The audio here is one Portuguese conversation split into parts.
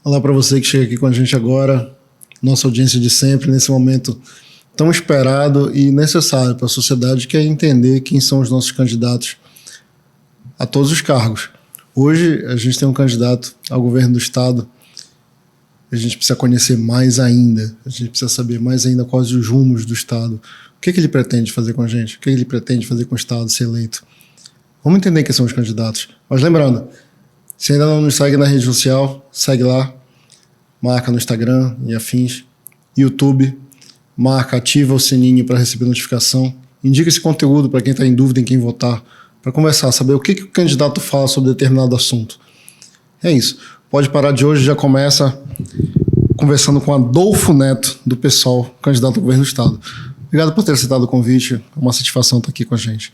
Olá para você que chega aqui com a gente agora, nossa audiência de sempre, nesse momento tão esperado e necessário para a sociedade, que é entender quem são os nossos candidatos a todos os cargos. Hoje a gente tem um candidato ao governo do estado, a gente precisa conhecer mais ainda, a gente precisa saber mais ainda quais os rumos do estado, o que ele pretende fazer com a gente, o que ele pretende fazer com o estado, ser eleito. Vamos entender quem são os candidatos. Mas lembrando, se ainda não nos segue na rede social, segue lá, marca no Instagram e afins, YouTube, marca, ativa o sininho para receber notificação, indica esse conteúdo para quem está em dúvida em quem votar, para conversar, saber o que o candidato fala sobre determinado assunto. É isso. Pode parar de hoje, já começa conversando com Adolfo Neto, do PSOL, candidato ao governo do estado. Obrigado por ter aceitado o convite, é uma satisfação estar aqui com a gente.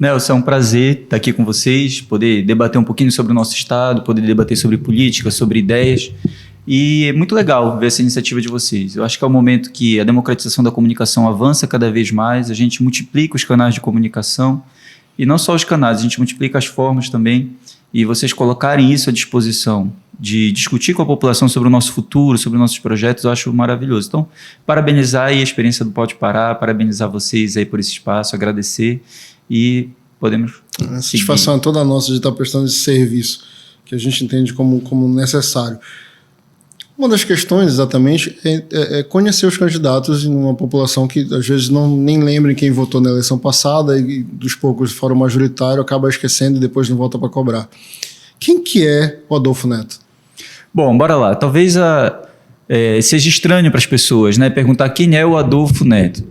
Nelson, é um prazer estar aqui com vocês, poder debater um pouquinho sobre o nosso estado, poder debater sobre política, sobre ideias. E é muito legal ver essa iniciativa de vocês. Eu acho que é o momento que a democratização da comunicação avança cada vez mais, a gente multiplica os canais de comunicação, e não só os canais, a gente multiplica as formas também, e vocês colocarem isso à disposição de discutir com a população sobre o nosso futuro, sobre os nossos projetos, eu acho maravilhoso. Então, parabenizar aí a experiência do Pode Parar, parabenizar vocês aí por esse espaço, agradecer. E podemos. A satisfação é toda nossa de estar prestando esse serviço, que a gente entende como necessário. Uma das questões, exatamente, é conhecer os candidatos em uma população que, às vezes, nem lembra quem votou na eleição passada e, dos poucos fórum majoritário, acaba esquecendo e depois não volta para cobrar. Quem que é o Adolfo Neto? Bom, bora lá. Talvez seja estranho para as pessoas, né, perguntar quem é o Adolfo Neto.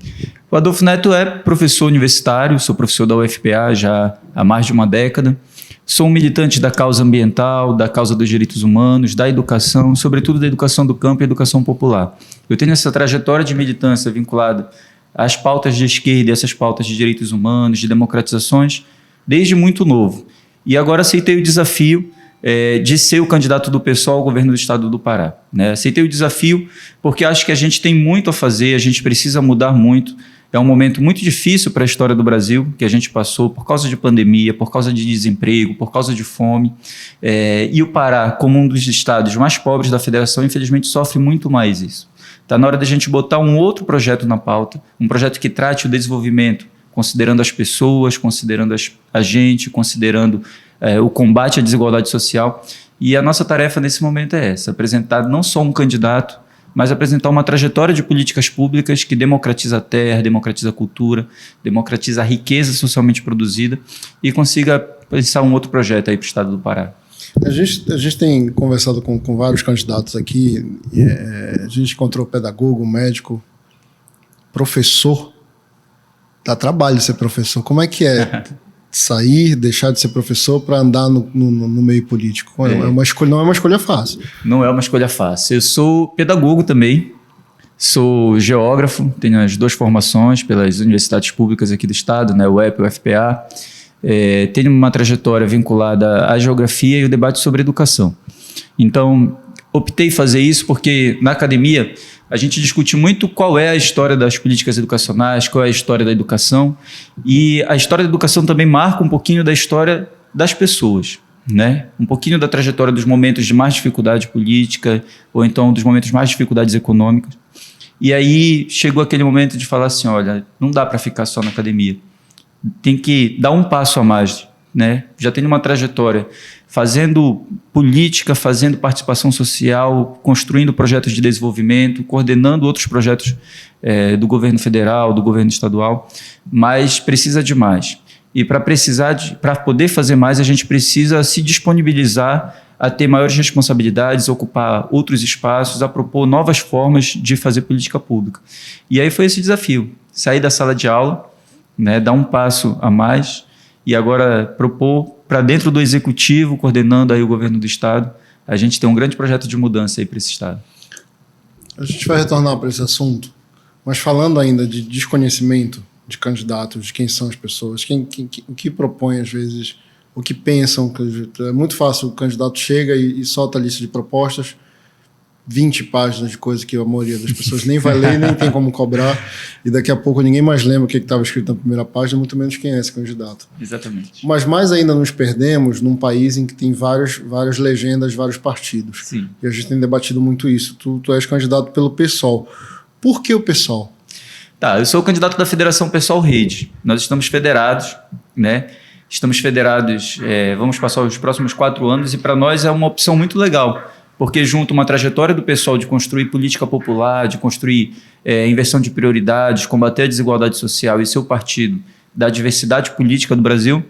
O Adolfo Neto é professor universitário, sou professor da UFPA já há mais de uma década. Sou um militante da causa ambiental, da causa dos direitos humanos, da educação, sobretudo da educação do campo e educação popular. Eu tenho essa trajetória de militância vinculada às pautas de esquerda e essas pautas de direitos humanos, de democratizações, desde muito novo. E agora aceitei o desafio de ser o candidato do PSOL ao governo do estado do Pará, né? Aceitei o desafio porque acho que a gente tem muito a fazer, a gente precisa mudar muito. É um momento muito difícil para a história do Brasil, que a gente passou por causa de pandemia, por causa de desemprego, por causa de fome. E o Pará, como um dos estados mais pobres da federação, infelizmente sofre muito mais isso. Está na hora da gente botar um outro projeto na pauta, um projeto que trate o desenvolvimento, considerando as pessoas, considerando a gente, considerando o combate à desigualdade social. E a nossa tarefa nesse momento é essa, apresentar não só um candidato, mas apresentar uma trajetória de políticas públicas que democratiza a terra, democratiza a cultura, democratiza a riqueza socialmente produzida e consiga pensar um outro projeto aí para o estado do Pará. A gente tem conversado com vários candidatos aqui, a gente encontrou pedagogo, médico, professor. Dá trabalho ser professor. Como é que é sair, deixar de ser professor para andar no meio político? Não é uma escolha fácil. Não é uma escolha fácil. Eu sou pedagogo também, sou geógrafo, tenho as duas formações pelas universidades públicas aqui do estado, né, UEP e UFPA. Tenho uma trajetória vinculada à geografia e o debate sobre educação. Então, optei em fazer isso porque na academia a gente discute muito qual é a história das políticas educacionais, qual é a história da educação, e a história da educação também marca um pouquinho da história das pessoas, né? Um pouquinho da trajetória dos momentos de mais dificuldade política, ou então dos momentos de mais dificuldades econômicas. E aí chegou aquele momento de falar assim, olha, não dá para ficar só na academia, tem que dar um passo a mais, né? Já tenho uma trajetória fazendo política, fazendo participação social, construindo projetos de desenvolvimento, coordenando outros projetos do governo federal, do governo estadual, mas precisa de mais. E para poder fazer mais, a gente precisa se disponibilizar a ter maiores responsabilidades, ocupar outros espaços, a propor novas formas de fazer política pública. E aí foi esse desafio, sair da sala de aula, né, dar um passo a mais e agora propor para dentro do executivo, coordenando aí o governo do estado, a gente tem um grande projeto de mudança aí para esse estado. A gente vai retornar para esse assunto, mas falando ainda de desconhecimento de candidatos, de quem são as pessoas, o que propõe às vezes, o que pensam. É muito fácil, o candidato chega e solta a lista de propostas, 20 páginas de coisa que a maioria das pessoas nem vai ler, nem tem como cobrar, e daqui a pouco ninguém mais lembra o que estava escrito na primeira página, muito menos quem é esse candidato. Exatamente. Mas mais ainda nos perdemos num país em que tem várias legendas, vários partidos. Sim. E a gente tem debatido muito isso. Tu és candidato pelo PSOL. Por que o PSOL? Tá, eu sou o candidato da Federação PSOL Rede. Nós estamos federados, né? Estamos federados, vamos passar os próximos 4 anos, e para nós é uma opção muito legal, porque junto uma trajetória do PSOL de construir política popular, de construir inversão de prioridades, combater a desigualdade social e seu partido da diversidade política do Brasil,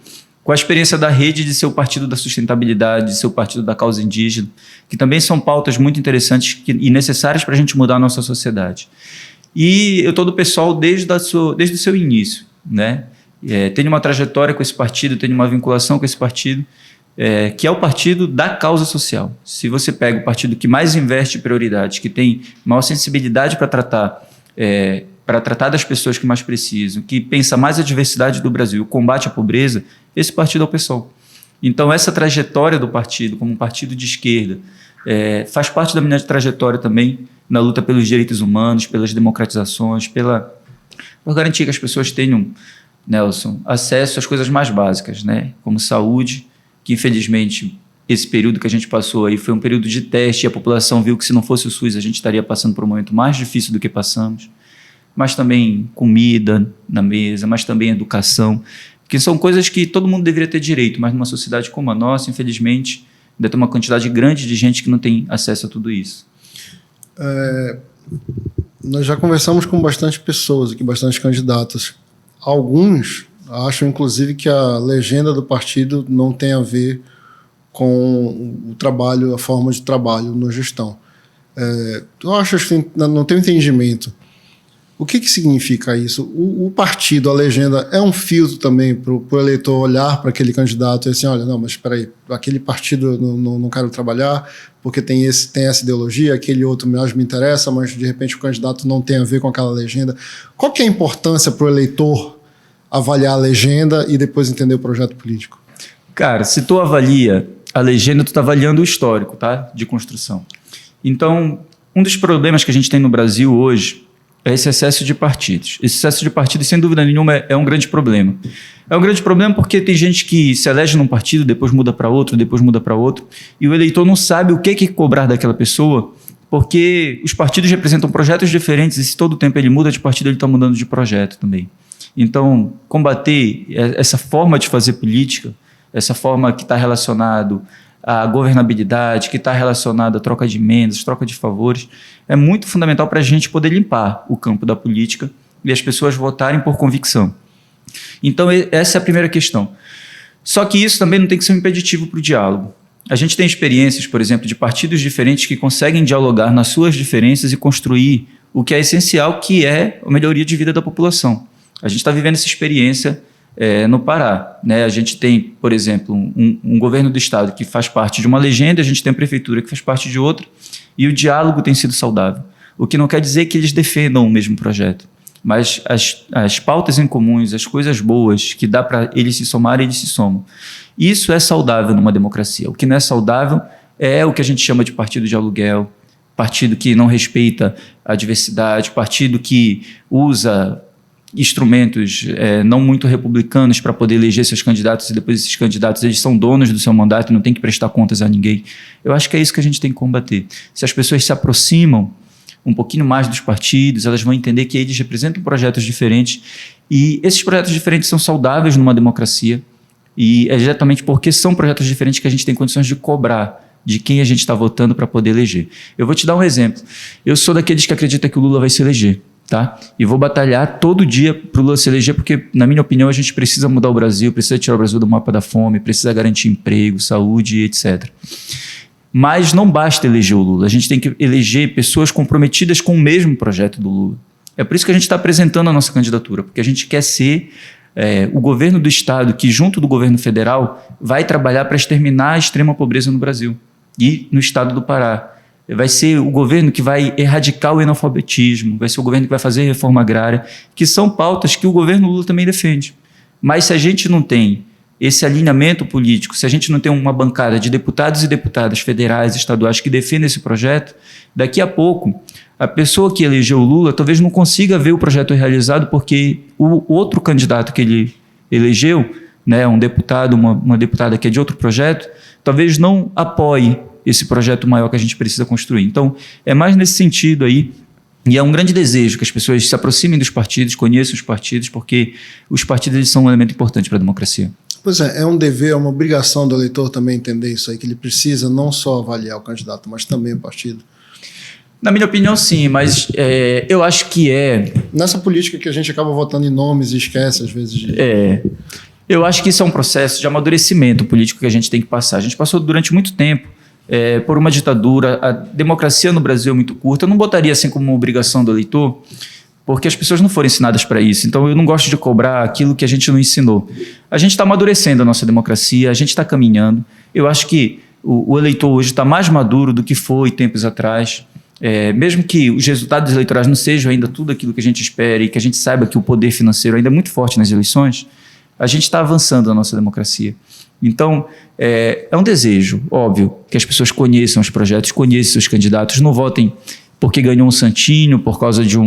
com a experiência da Rede de ser o partido da sustentabilidade, de ser o partido da causa indígena, que também são pautas muito interessantes e necessárias para a gente mudar a nossa sociedade. E eu estou do PSOL desde o seu início, né? Tenho uma trajetória com esse partido, tenho uma vinculação com esse partido, que é o partido da causa social. Se você pega o partido que mais investe prioridades, que tem maior sensibilidade para tratar das pessoas que mais precisam, que pensa mais a diversidade do Brasil, o combate à pobreza, esse partido é o PSOL. Então, essa trajetória do partido, como um partido de esquerda, faz parte da minha trajetória também na luta pelos direitos humanos, pelas democratizações, por garantir que as pessoas tenham, Nelson, acesso às coisas mais básicas, né? Como saúde, que infelizmente esse período que a gente passou aí foi um período de teste, e a população viu que se não fosse o SUS a gente estaria passando por um momento mais difícil do que passamos, mas também comida na mesa, mas também educação, que são coisas que todo mundo deveria ter direito, mas numa sociedade como a nossa, infelizmente, ainda tem uma quantidade grande de gente que não tem acesso a tudo isso. Nós já conversamos com bastante pessoas aqui, bastante candidatos. Alguns acham, inclusive, que a legenda do partido não tem a ver com o trabalho, a forma de trabalho na gestão. Eu acho que não tenho entendimento. O que significa isso? O partido, a legenda, é um filtro também para o eleitor olhar para aquele candidato e assim, olha, não, mas espera aí, aquele partido eu não quero trabalhar porque tem essa ideologia, aquele outro mais me interessa, mas de repente o candidato não tem a ver com aquela legenda. Qual que é a importância para o eleitor avaliar a legenda e depois entender o projeto político? Cara, se tu avalia a legenda, tu tá avaliando o histórico, tá? De construção. Então, um dos problemas que a gente tem no Brasil hoje é esse excesso de partidos. Esse excesso de partidos, sem dúvida nenhuma, é um grande problema. É um grande problema porque tem gente que se elege num partido, depois muda para outro, e o eleitor não sabe o que cobrar daquela pessoa, porque os partidos representam projetos diferentes e se todo tempo ele muda de partido, ele está mudando de projeto também. Então, combater essa forma de fazer política, essa forma que está relacionado à governabilidade, que está relacionada à troca de emendas, troca de favores, é muito fundamental para a gente poder limpar o campo da política e as pessoas votarem por convicção. Então, essa é a primeira questão. Só que isso também não tem que ser um impeditivo para o diálogo. A gente tem experiências, por exemplo, de partidos diferentes que conseguem dialogar nas suas diferenças e construir o que é essencial, que é a melhoria de vida da população. A gente está vivendo essa experiência no Pará, né? A gente tem, por exemplo, um governo do estado que faz parte de uma legenda, a gente tem a prefeitura que faz parte de outra, e o diálogo tem sido saudável. O que não quer dizer que eles defendam o mesmo projeto, mas as pautas em comuns, as coisas boas que dá para eles se somarem, eles se somam. Isso é saudável numa democracia. O que não é saudável é o que a gente chama de partido de aluguel, partido que não respeita a diversidade, partido que usa instrumentos não muito republicanos para poder eleger seus candidatos, e depois esses candidatos eles são donos do seu mandato e não tem que prestar contas a ninguém. Eu acho que é isso que a gente tem que combater. Se as pessoas se aproximam um pouquinho mais dos partidos, elas vão entender que eles representam projetos diferentes, e esses projetos diferentes são saudáveis numa democracia, e é exatamente porque são projetos diferentes que a gente tem condições de cobrar de quem a gente está votando para poder eleger. Eu vou te dar um exemplo. Eu sou daqueles que acreditam que o Lula vai se eleger. Tá? E vou batalhar todo dia para o Lula se eleger, porque, na minha opinião, a gente precisa mudar o Brasil, precisa tirar o Brasil do mapa da fome, precisa garantir emprego, saúde, etc. Mas não basta eleger o Lula, a gente tem que eleger pessoas comprometidas com o mesmo projeto do Lula. É por isso que a gente está apresentando a nossa candidatura, porque a gente quer ser o governo do Estado que, junto do governo federal, vai trabalhar para exterminar a extrema pobreza no Brasil e no estado do Pará. Vai ser o governo que vai erradicar o analfabetismo, vai ser o governo que vai fazer reforma agrária, que são pautas que o governo Lula também defende. Mas se a gente não tem esse alinhamento político, se a gente não tem uma bancada de deputados e deputadas federais, estaduais que defendem esse projeto, daqui a pouco a pessoa que elegeu o Lula talvez não consiga ver o projeto realizado porque o outro candidato que ele elegeu, né, um deputado, uma deputada que é de outro projeto, talvez não apoie esse projeto maior que a gente precisa construir. Então, é mais nesse sentido aí, e é um grande desejo que as pessoas se aproximem dos partidos, conheçam os partidos, porque os partidos eles são um elemento importante para a democracia. Pois é um dever, é uma obrigação do eleitor também entender isso aí, que ele precisa não só avaliar o candidato, mas também o partido. Na minha opinião, sim, mas eu acho que nessa política que a gente acaba votando em nomes e esquece, às vezes. Eu acho que isso é um processo de amadurecimento político que a gente tem que passar. A gente passou durante muito tempo por uma ditadura, a democracia no Brasil é muito curta. Eu não botaria assim como uma obrigação do eleitor, porque as pessoas não foram ensinadas para isso. Então, eu não gosto de cobrar aquilo que a gente não ensinou. A gente está amadurecendo a nossa democracia, a gente está caminhando. Eu acho que o eleitor hoje está mais maduro do que foi tempos atrás. Mesmo que os resultados eleitorais não sejam ainda tudo aquilo que a gente espera e que a gente saiba que o poder financeiro ainda é muito forte nas eleições, a gente está avançando na nossa democracia. Então, é um desejo, óbvio, que as pessoas conheçam os projetos, conheçam os candidatos, não votem porque ganhou um santinho, por causa de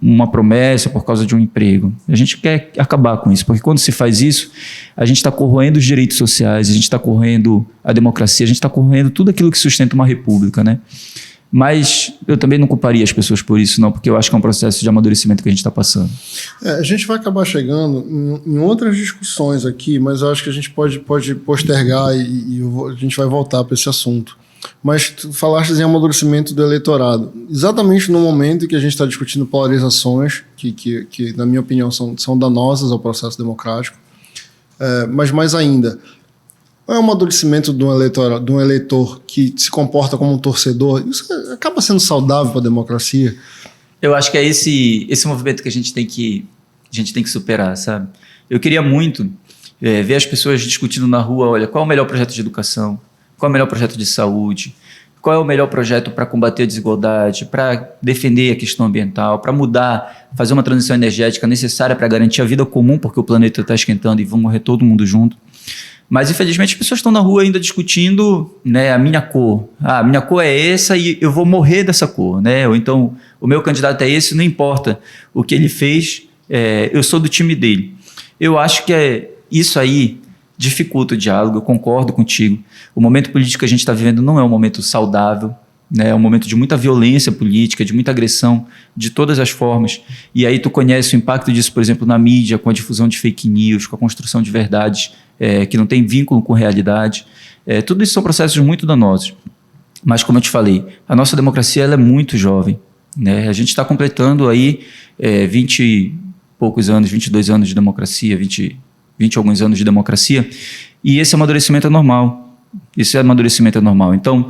uma promessa, por causa de um emprego. A gente quer acabar com isso, porque quando se faz isso, a gente está corroendo os direitos sociais, a gente está corroendo a democracia, a gente está corroendo tudo aquilo que sustenta uma república, né? Mas eu também não culparia as pessoas por isso, não, porque eu acho que é um processo de amadurecimento que a gente está passando. A gente vai acabar chegando em outras discussões aqui, mas eu acho que a gente pode postergar e a gente vai voltar para esse assunto. Mas tu falaste em amadurecimento do eleitorado. Exatamente no momento em que a gente está discutindo polarizações, que na minha opinião, são danosas ao processo democrático, mas mais ainda, qual é o amadurecimento de um eleitor que se comporta como um torcedor? Isso acaba sendo saudável para a democracia? Eu acho que é esse movimento que a gente tem que superar, sabe? Eu queria muito ver as pessoas discutindo na rua, olha, qual é o melhor projeto de educação? Qual é o melhor projeto de saúde? Qual é o melhor projeto para combater a desigualdade, para defender a questão ambiental, para mudar, fazer uma transição energética necessária para garantir a vida comum, porque o planeta está esquentando e vão morrer todo mundo junto. Mas, infelizmente, as pessoas estão na rua ainda discutindo, né, a minha cor. A minha cor é essa e eu vou morrer dessa cor, né? Ou então, o meu candidato é esse, não importa o que ele fez, eu sou do time dele. Eu acho que isso aí dificulta o diálogo, eu concordo contigo. O momento político que a gente está vivendo não é um momento saudável, né? É um momento de muita violência política, de muita agressão, de todas as formas. E aí tu conhece o impacto disso, por exemplo, na mídia, com a difusão de fake news, com a construção de verdades que não tem vínculo com realidade. Tudo isso são processos muito danosos. Mas, como eu te falei, a nossa democracia ela é muito jovem, né? A gente está completando aí 20 e poucos anos, 22 anos de democracia, 20 e alguns anos de democracia, e esse amadurecimento é normal. Então,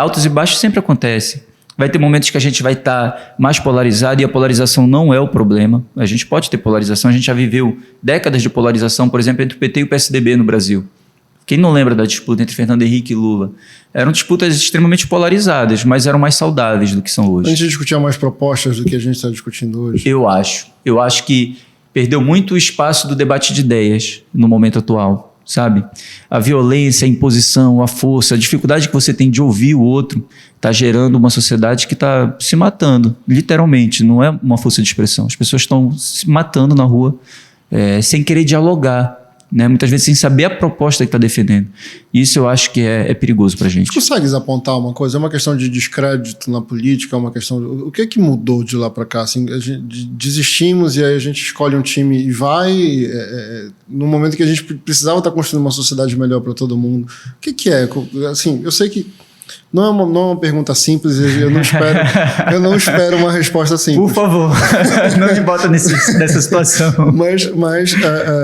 altos e baixos sempre acontecem. Vai ter momentos que a gente vai estar mais polarizado e a polarização não é o problema. A gente pode ter polarização, a gente já viveu décadas de polarização, por exemplo, entre o PT e o PSDB no Brasil. Quem não lembra da disputa entre Fernando Henrique e Lula? Eram disputas extremamente polarizadas, mas eram mais saudáveis do que são hoje. A gente discutia mais propostas do que a gente está discutindo hoje? Eu acho que perdeu muito o espaço do debate de ideias no momento atual, sabe? A violência, a imposição, a força, a dificuldade que você tem de ouvir o outro está gerando uma sociedade que está se matando, literalmente, não é uma força de expressão. As pessoas estão se matando na rua sem querer dialogar, né? Muitas vezes sem saber a proposta que está defendendo. Isso eu acho que é perigoso para a gente. Você consegue apontar uma coisa? É uma questão de descrédito na política? É uma questão o que mudou de lá para cá? Assim, desistimos e aí a gente escolhe um time e vai no momento que a gente precisava estar construindo uma sociedade melhor para todo mundo. O que é? Assim, eu sei que não é uma pergunta simples, eu não espero uma resposta simples. Por favor, não me bota nessa situação. Mas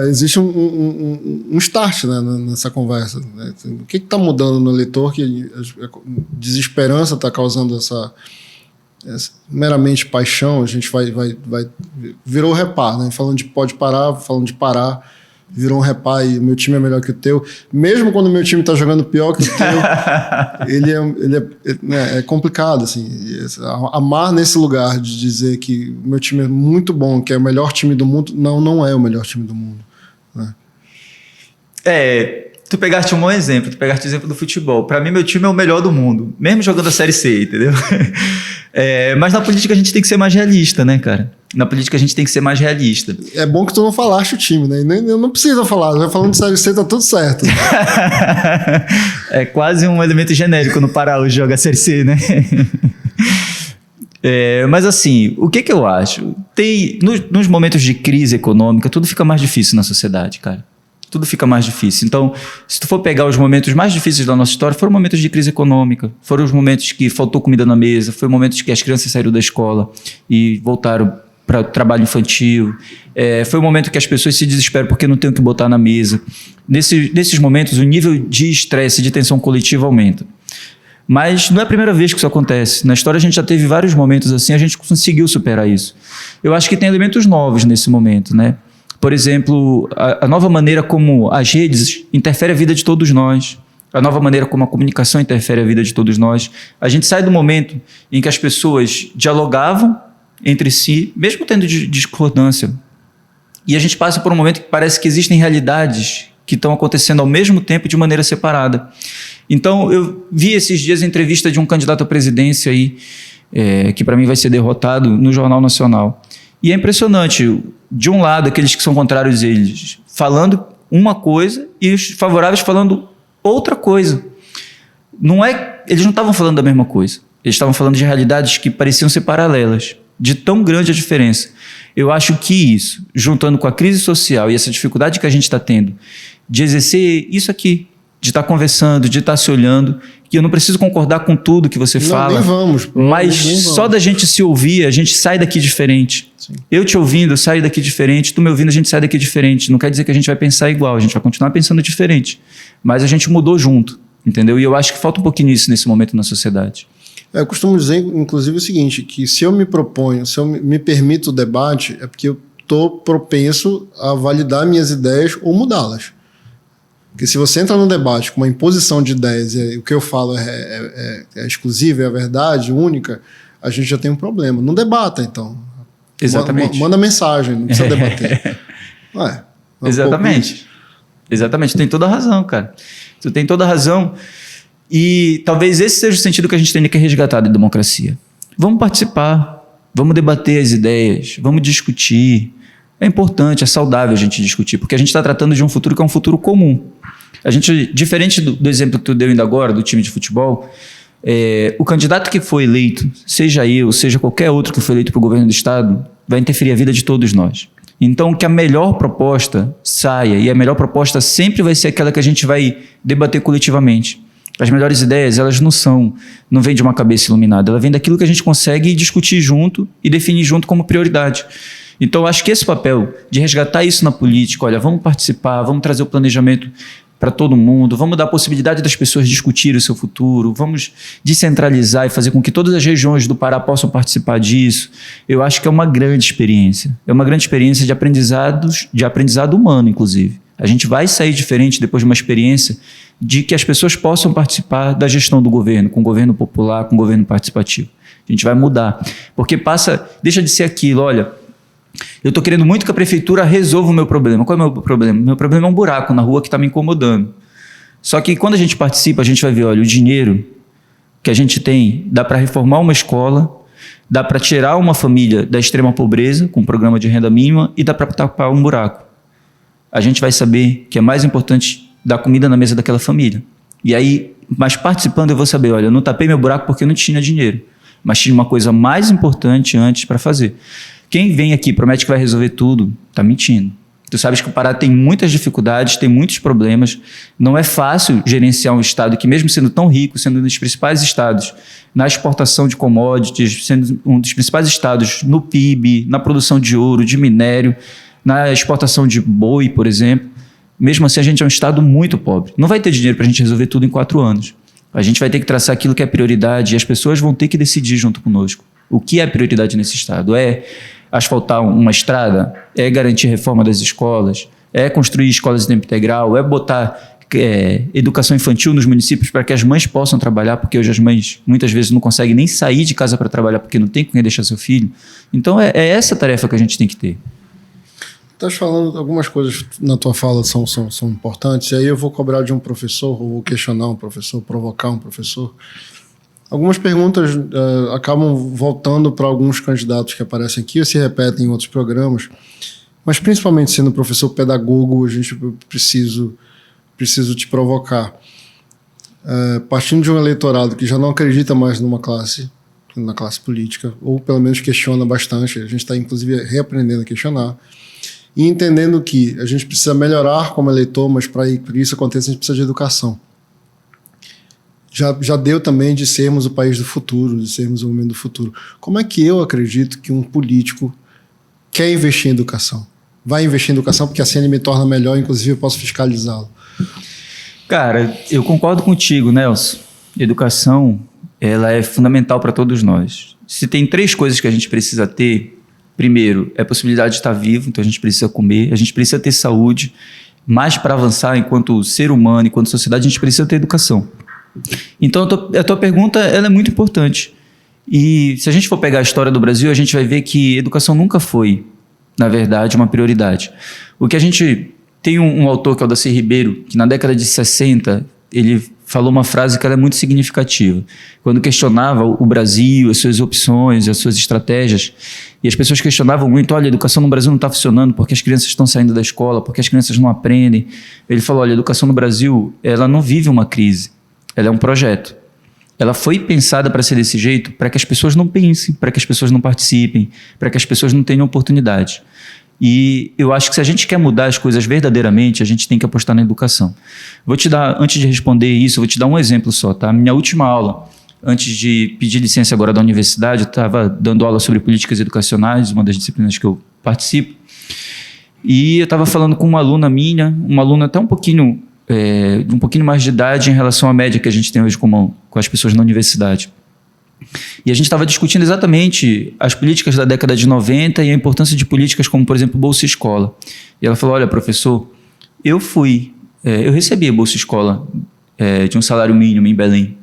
existe um start, né, nessa conversa. Né? O que está mudando no eleitor que a desesperança está causando essa meramente paixão? A gente vai virou repar, né? Falando de pode parar, falando de parar. Virou um repá e meu time é melhor que o teu. Mesmo quando o meu time está jogando pior que o teu, ele é complicado. Assim, amar nesse lugar de dizer que o meu time é muito bom, que é o melhor time do mundo, não é o melhor time do mundo. Né? Tu pegaste um bom exemplo, tu pegaste o exemplo do futebol. Para mim, meu time é o melhor do mundo, mesmo jogando a Série C, entendeu? Mas na política a gente tem que ser mais realista, né, cara? Na política a gente tem que ser mais realista. É bom que tu não falaste o time, né? Eu não precisa falar, já falando de Série C tá tudo certo. É quase um elemento genérico no Pará hoje joga a Série C, né? Mas assim, o que eu acho? Nos momentos de crise econômica, tudo fica mais difícil na sociedade, cara. Tudo fica mais difícil. Então, se tu for pegar os momentos mais difíceis da nossa história, foram momentos de crise econômica, foram os momentos que faltou comida na mesa, foi momentos que as crianças saíram da escola e voltaram para o trabalho infantil, foi o momento que as pessoas se desesperam porque não tem o que botar na mesa. Nesses momentos, o nível de estresse, de tensão coletiva aumenta. Mas não é a primeira vez que isso acontece. Na história a gente já teve vários momentos assim, a gente conseguiu superar isso. Eu acho que tem elementos novos nesse momento, né? Por exemplo, a nova maneira como as redes interferem a vida de todos nós, a nova maneira como a comunicação interfere a vida de todos nós. A gente sai do momento em que as pessoas dialogavam entre si, mesmo tendo discordância, e a gente passa por um momento que parece que existem realidades que estão acontecendo ao mesmo tempo de maneira separada. Então, eu vi esses dias a entrevista de um candidato à presidência aí, que para mim vai ser derrotado, no Jornal Nacional. E é impressionante, de um lado, aqueles que são contrários a eles falando uma coisa e os favoráveis falando outra coisa. Eles não estavam falando da mesma coisa. Eles estavam falando de realidades que pareciam ser paralelas, de tão grande a diferença. Eu acho que isso, juntando com a crise social e essa dificuldade que a gente está tendo de exercer isso aqui, de estar conversando, de estar se olhando, que eu não preciso concordar com tudo que você fala, nem vamos, mas só da gente se ouvir, a gente sai daqui diferente. Sim. Eu te ouvindo, eu saio daqui diferente, tu me ouvindo, a gente sai daqui diferente. Não quer dizer que a gente vai pensar igual, a gente vai continuar pensando diferente, mas a gente mudou junto, entendeu? E eu acho que falta um pouquinho isso nesse momento na sociedade. Eu costumo dizer, inclusive, o seguinte, que se eu me proponho, se eu me permito o debate, é porque eu estou propenso a validar minhas ideias ou mudá-las. Porque se você entra no debate com uma imposição de ideias e o que eu falo é exclusivo, é a verdade única, a gente já tem um problema. Não debata, então. Exatamente. Manda mensagem, não precisa debater. Exatamente. Exatamente, tu tem toda a razão, cara. Tu tem toda a razão. E talvez esse seja o sentido que a gente tem que resgatar da democracia. Vamos participar, vamos debater as ideias, vamos discutir. É importante, é saudável a gente discutir, porque a gente está tratando de um futuro que é um futuro comum. A gente, diferente do exemplo que tu deu ainda agora, do time de futebol, o candidato que foi eleito, seja eu, seja qualquer outro que foi eleito para o governo do Estado, vai interferir a vida de todos nós. Então, que a melhor proposta saia, e a melhor proposta sempre vai ser aquela que a gente vai debater coletivamente. As melhores ideias, elas não vêm de uma cabeça iluminada, ela vem daquilo que a gente consegue discutir junto e definir junto como prioridade. Então, eu acho que esse papel de resgatar isso na política, olha, vamos participar, vamos trazer o planejamento para todo mundo, vamos dar a possibilidade das pessoas discutirem o seu futuro, vamos descentralizar e fazer com que todas as regiões do Pará possam participar disso. Eu acho que é uma grande experiência. É uma grande experiência de aprendizado humano, inclusive. A gente vai sair diferente depois de uma experiência de que as pessoas possam participar da gestão do governo, com o governo popular, com o governo participativo. A gente vai mudar. Porque deixa de ser aquilo, olha, eu estou querendo muito que a prefeitura resolva o meu problema. Qual é o meu problema? Meu problema é um buraco na rua que está me incomodando. Só que quando a gente participa, a gente vai ver, olha, o dinheiro que a gente tem dá para reformar uma escola, dá para tirar uma família da extrema pobreza com um programa de renda mínima e dá para tapar um buraco. A gente vai saber que é mais importante dar comida na mesa daquela família. E aí, mas participando eu vou saber, olha, eu não tapei meu buraco porque eu não tinha dinheiro, mas tinha uma coisa mais importante antes para fazer. Quem vem aqui e promete que vai resolver tudo, está mentindo. Tu sabes que o Pará tem muitas dificuldades, tem muitos problemas. Não é fácil gerenciar um estado que, mesmo sendo tão rico, sendo um dos principais estados na exportação de commodities, sendo um dos principais estados no PIB, na produção de ouro, de minério, na exportação de boi, por exemplo. Mesmo assim, a gente é um estado muito pobre. Não vai ter dinheiro para a gente resolver tudo em 4 anos. A gente vai ter que traçar aquilo que é prioridade e as pessoas vão ter que decidir junto conosco. O que é prioridade nesse estado? É asfaltar uma estrada? É garantir reforma das escolas? É construir escolas de tempo integral? É botar educação infantil nos municípios para que as mães possam trabalhar, porque hoje as mães muitas vezes não conseguem nem sair de casa para trabalhar porque não tem com quem deixar seu filho? Então é essa tarefa que a gente tem que ter. estás falando, algumas coisas na tua fala são importantes, e aí eu vou cobrar de um professor, ou vou questionar um professor, provocar um professor. Algumas perguntas acabam voltando para alguns candidatos que aparecem aqui ou se repetem em outros programas, mas principalmente sendo professor pedagogo, preciso te provocar. Partindo de um eleitorado que já não acredita mais na classe política, ou pelo menos questiona bastante, a gente está inclusive reaprendendo a questionar, e entendendo que a gente precisa melhorar como eleitor, mas para isso acontecer a gente precisa de educação. Já deu também de sermos o país do futuro, de sermos o momento do futuro. Como é que eu acredito que um político quer investir em educação? Vai investir em educação porque assim ele me torna melhor, inclusive eu posso fiscalizá-lo. Cara, eu concordo contigo, Nelson. Educação, ela é fundamental para todos nós. Se tem 3 coisas que a gente precisa ter, primeiro, é a possibilidade de estar vivo, então a gente precisa comer, a gente precisa ter saúde, mas para avançar enquanto ser humano, enquanto sociedade, a gente precisa ter educação. Então a tua pergunta ela é muito importante. E se a gente for pegar a história do Brasil, a gente vai ver que educação nunca foi, na verdade, uma prioridade. O que a gente tem um autor que é o Darcy Ribeiro, que na década de 60 ele falou uma frase que ela é muito significativa. Quando questionava o Brasil, as suas opções, as suas estratégias, e as pessoas questionavam muito, olha, a educação no Brasil não está funcionando porque as crianças estão saindo da escola, porque as crianças não aprendem. Ele falou, olha, a educação no Brasil, ela não vive uma crise, ela é um projeto. Ela foi pensada para ser desse jeito, para que as pessoas não pensem, para que as pessoas não participem, para que as pessoas não tenham oportunidade. E eu acho que se a gente quer mudar as coisas verdadeiramente, a gente tem que apostar na educação. Vou te dar, antes de responder isso, vou te dar um exemplo só, tá? Minha última aula, antes de pedir licença agora da universidade, eu estava dando aula sobre políticas educacionais, uma das disciplinas que eu participo, e eu estava falando com uma aluna minha, uma aluna até um pouquinho mais de idade em relação à média que a gente tem hoje com as pessoas na universidade. E a gente estava discutindo exatamente as políticas da década de 90 e a importância de políticas como, por exemplo, Bolsa Escola. E ela falou, olha, professor, eu recebi a Bolsa Escola de um salário mínimo em Belém,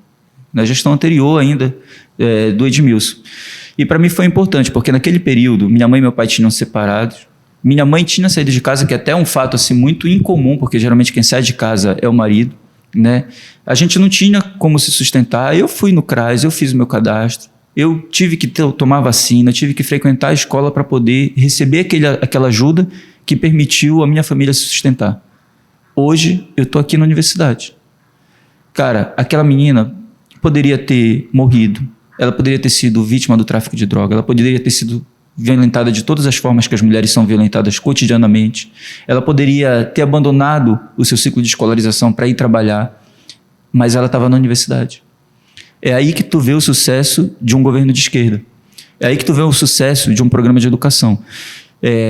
na gestão anterior ainda do Edmilson. E para mim foi importante, porque naquele período, minha mãe e meu pai tinham separados, minha mãe tinha saído de casa, que é até um fato assim, muito incomum, porque geralmente quem sai de casa é o marido, né? A gente não tinha como se sustentar. Eu fui no CRAS, eu fiz o meu cadastro, eu tive que tomar vacina, tive que frequentar a escola para poder receber aquela ajuda que permitiu a minha família se sustentar. Hoje eu estou aqui na universidade. Cara, aquela menina poderia ter morrido, ela poderia ter sido vítima do tráfico de droga, ela poderia ter sido violentada de todas as formas que as mulheres são violentadas cotidianamente. Ela poderia ter abandonado o seu ciclo de escolarização para ir trabalhar, mas ela estava na universidade. É aí que tu vê o sucesso de um governo de esquerda. É aí que tu vê o sucesso de um programa de educação.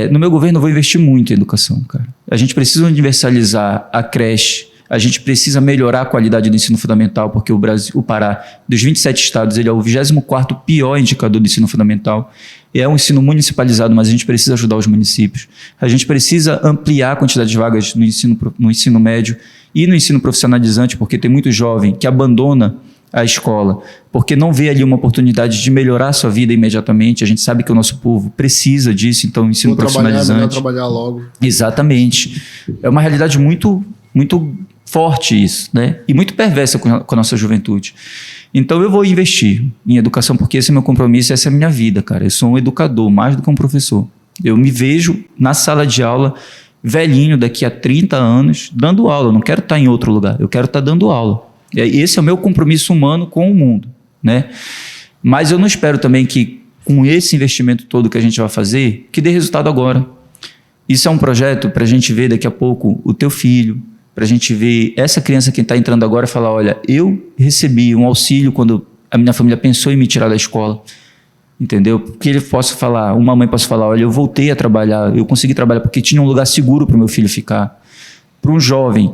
No meu governo eu vou investir muito em educação, cara. A gente precisa universalizar a creche, a gente precisa melhorar a qualidade do ensino fundamental, porque o Pará, dos 27 estados, ele é o 24º pior indicador do ensino fundamental. É um ensino municipalizado, mas a gente precisa ajudar os municípios. A gente precisa ampliar a quantidade de vagas no ensino médio e no ensino profissionalizante, porque tem muito jovem que abandona a escola, porque não vê ali uma oportunidade de melhorar a sua vida imediatamente. A gente sabe que o nosso povo precisa disso, então o ensino profissionalizante... trabalhar logo. Exatamente. É uma realidade muito, muito forte isso, né? E muito perversa com a nossa juventude. Então eu vou investir em educação porque esse é meu compromisso, essa é a minha vida, cara. Eu sou um educador, mais do que um professor. Eu me vejo na sala de aula, velhinho, daqui a 30 anos, dando aula. Eu não quero estar em outro lugar, eu quero estar dando aula. Esse é o meu compromisso humano com o mundo, né? Mas eu não espero também que, com esse investimento todo que a gente vai fazer, que dê resultado agora. Isso é um projeto para a gente ver daqui a pouco o teu filho, para a gente ver essa criança que está entrando agora e falar, olha, eu recebi um auxílio quando a minha família pensou em me tirar da escola, entendeu? Porque ele possa falar, uma mãe possa falar, olha, eu voltei a trabalhar, eu consegui trabalhar porque tinha um lugar seguro para o meu filho ficar. Para um jovem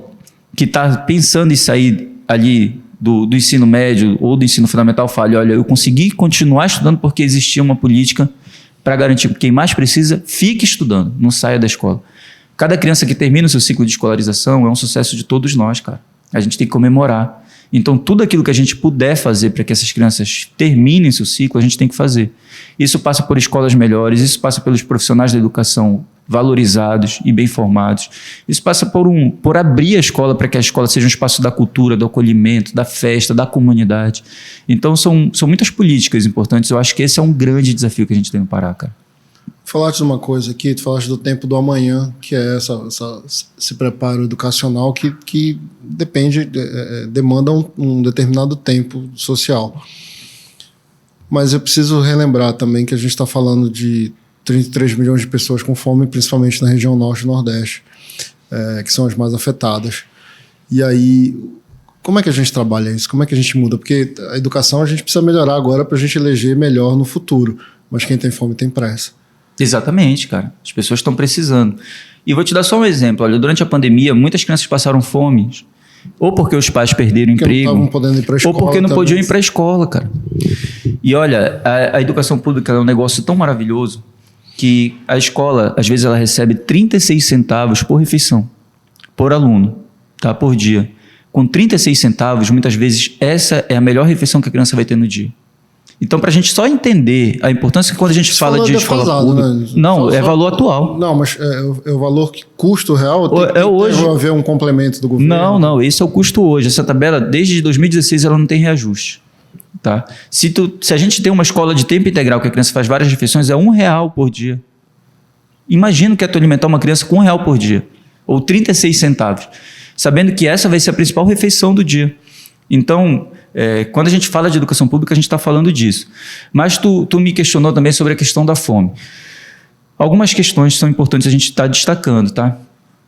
que está pensando em sair ali do ensino médio ou do ensino fundamental, fale, olha, eu consegui continuar estudando porque existia uma política para garantir que quem mais precisa fique estudando, não saia da escola. Cada criança que termina o seu ciclo de escolarização é um sucesso de todos nós, cara. A gente tem que comemorar. Então, tudo aquilo que a gente puder fazer para que essas crianças terminem seu ciclo, a gente tem que fazer. Isso passa por escolas melhores, isso passa pelos profissionais da educação valorizados e bem formados. Isso passa por abrir a escola para que a escola seja um espaço da cultura, do acolhimento, da festa, da comunidade. Então, são muitas políticas importantes. Eu acho que esse é um grande desafio que a gente tem no Pará, cara. Falaste de uma coisa aqui, tu falaste do tempo do amanhã, que é esse preparo educacional que demanda um determinado tempo social. Mas eu preciso relembrar também que a gente está falando de 33 milhões de pessoas com fome, principalmente na região norte e nordeste, que são as mais afetadas. E aí, como é que a gente trabalha isso? Como é que a gente muda? Porque a educação a gente precisa melhorar agora para a gente eleger melhor no futuro. Mas quem tem fome tem pressa. Exatamente, cara. As pessoas estão precisando. E vou te dar só um exemplo. Olha, durante a pandemia, muitas crianças passaram fome. Ou porque os pais perderam o emprego, não estavam podendo ir pra escola, ou porque não também. podiam ir para a escola, cara. E olha, a educação pública é um negócio tão maravilhoso que a escola, às vezes, ela recebe 36 centavos por refeição, por aluno, tá? Por dia. Com 36 centavos, muitas vezes, essa é a melhor refeição que a criança vai ter no dia. Então, para a gente só entender a importância que quando a gente fala de escola pública... Né? Não, é valor atual. Não, mas é o valor que custo real É hoje. Tem haver um complemento do governo? Não, esse é o custo hoje. Essa tabela, desde 2016, ela não tem reajuste. Tá? Se a gente tem uma escola de tempo integral que a criança faz várias refeições, é R$1 por dia. Imagina que é tu alimentar uma criança com R$1 por dia, ou 36 centavos, sabendo que essa vai ser a principal refeição do dia. Então, quando a gente fala de educação pública, a gente está falando disso. Mas tu me questionou também sobre a questão da fome. Algumas questões são importantes a gente estar destacando, tá?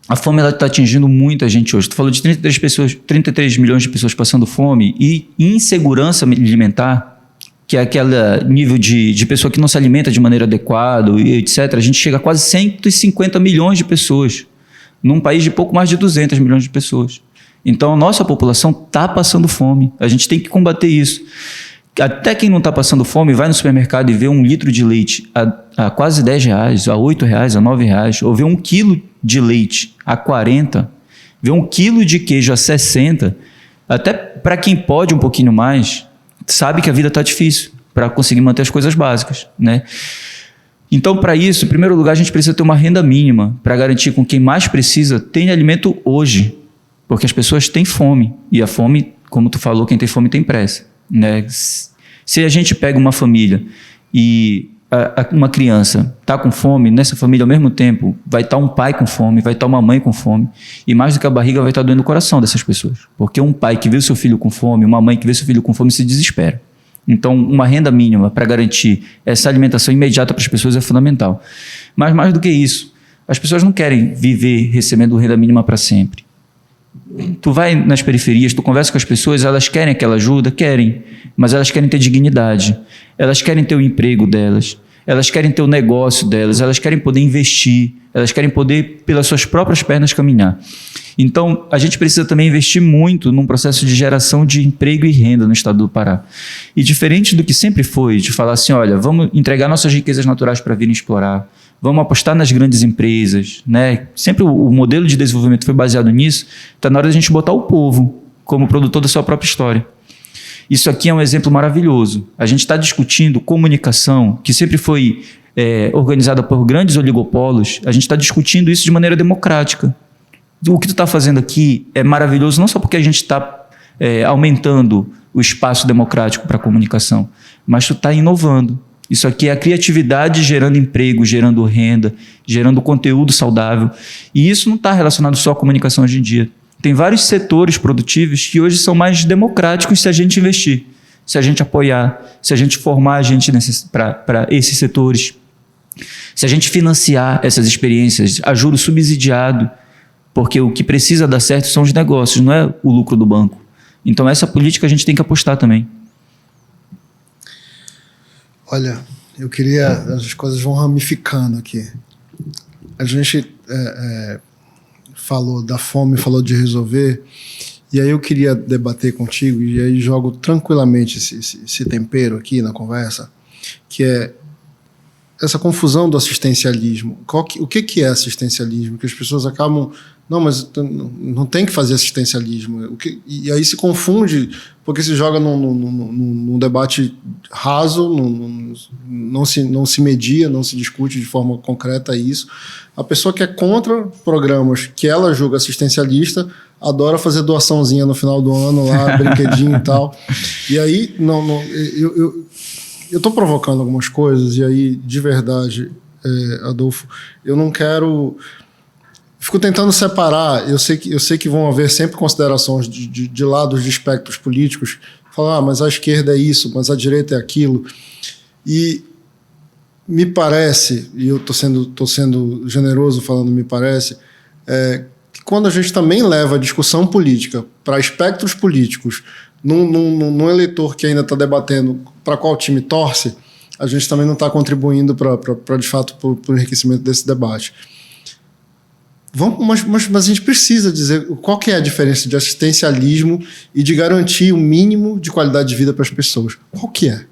A fome está atingindo muita gente hoje. Tu falou de 33 milhões de pessoas passando fome e insegurança alimentar, que é aquele nível de pessoa que não se alimenta de maneira adequada, e etc. A gente chega a quase 150 milhões de pessoas, num país de pouco mais de 200 milhões de pessoas. Então, a nossa população está passando fome. A gente tem que combater isso. Até quem não está passando fome vai no supermercado e vê um litro de leite a quase R$10, a R$8, a R$9, ou vê um quilo de leite a 40, vê um quilo de queijo a 60, até para quem pode um pouquinho mais, sabe que a vida está difícil para conseguir manter as coisas básicas, né? Então, para isso, em primeiro lugar, a gente precisa ter uma renda mínima para garantir que quem mais precisa tenha alimento hoje, porque as pessoas têm fome, e a fome, como tu falou, quem tem fome tem pressa, né? Se a gente pega uma família e uma criança está com fome, nessa família ao mesmo tempo vai estar um pai com fome, vai estar uma mãe com fome, e mais do que a barriga vai estar doendo o coração dessas pessoas, porque um pai que vê o seu filho com fome, uma mãe que vê seu filho com fome se desespera. Então, uma renda mínima para garantir essa alimentação imediata para as pessoas é fundamental. Mas mais do que isso, as pessoas não querem viver recebendo renda mínima para sempre. Tu vai nas periferias, tu conversa com as pessoas, elas querem aquela ajuda? Querem, mas elas querem ter dignidade, elas querem ter o emprego delas, elas querem ter o negócio delas, elas querem poder investir, elas querem poder, pelas suas próprias pernas, caminhar. Então, a gente precisa também investir muito num processo de geração de emprego e renda no estado do Pará. E diferente do que sempre foi, de falar assim, olha, vamos entregar nossas riquezas naturais para virem explorar, vamos apostar nas grandes empresas, né? Sempre o modelo de desenvolvimento foi baseado nisso. Está na hora de a gente botar o povo como produtor da sua própria história. Isso aqui é um exemplo maravilhoso. A gente está discutindo comunicação, que sempre foi organizada por grandes oligopolos. A gente está discutindo isso de maneira democrática. O que tu está fazendo aqui é maravilhoso, não só porque a gente está aumentando o espaço democrático para a comunicação, mas tu está inovando. Isso aqui é a criatividade gerando emprego, gerando renda, gerando conteúdo saudável. E isso não está relacionado só à comunicação hoje em dia. Tem vários setores produtivos que hoje são mais democráticos se a gente investir, se a gente apoiar, se a gente formar a gente para esses setores, se a gente financiar essas experiências a juro subsidiado, porque o que precisa dar certo são os negócios, não é o lucro do banco. Então essa política a gente tem que apostar também. Olha, eu queria... As coisas vão ramificando aqui. A gente falou da fome, falou de resolver, e aí eu queria debater contigo, e aí jogo tranquilamente esse tempero aqui na conversa, que é essa confusão do assistencialismo. O que é assistencialismo? Que as pessoas acabam... Não, mas não tem que fazer assistencialismo. E aí se confunde porque se joga num debate raso, não se media, não se discute de forma concreta isso. A pessoa que é contra programas que ela julga assistencialista adora fazer doaçãozinha no final do ano lá, brinquedinho e tal. E aí, eu tô provocando algumas coisas, e aí, de verdade, Adolfo, eu não quero... Fico tentando separar, eu sei que vão haver sempre considerações de lados de espectros políticos, falar, mas a esquerda é isso, mas a direita é aquilo. E me parece, e eu tô sendo generoso falando me parece, que quando a gente também leva a discussão política para espectros políticos, num eleitor que ainda está debatendo para qual time torce, a gente também não está contribuindo para de fato, para o enriquecimento desse debate. Mas a gente precisa dizer qual que é a diferença de assistencialismo e de garantir o mínimo de qualidade de vida para as pessoas. Qual que é?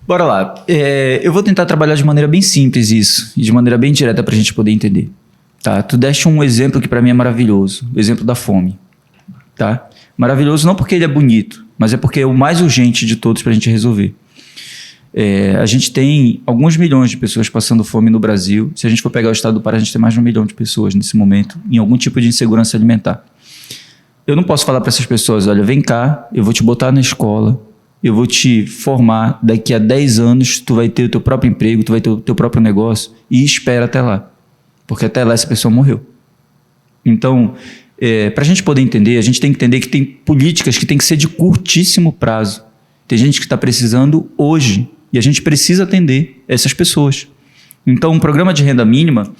Bora lá. Eu vou tentar trabalhar de maneira bem simples isso, e de maneira bem direta para a gente poder entender. Tá? Tu deste um exemplo que para mim é maravilhoso, o exemplo da fome. Tá? Maravilhoso não porque ele é bonito, mas é porque é o mais urgente de todos para a gente resolver. A gente tem alguns milhões de pessoas passando fome no Brasil. Se a gente for pegar o estado do Pará, a gente tem mais de 1 milhão de pessoas nesse momento em algum tipo de insegurança alimentar. Eu não posso falar para essas pessoas, olha, vem cá, eu vou te botar na escola, eu vou te formar, daqui a 10 anos tu vai ter o teu próprio emprego, tu vai ter o teu próprio negócio e espera até lá. Porque até lá essa pessoa morreu. Então, para a gente poder entender, a gente tem que entender que tem políticas que tem que ser de curtíssimo prazo. Tem gente que está precisando hoje. E a gente precisa atender essas pessoas. Então, um programa de renda mínima...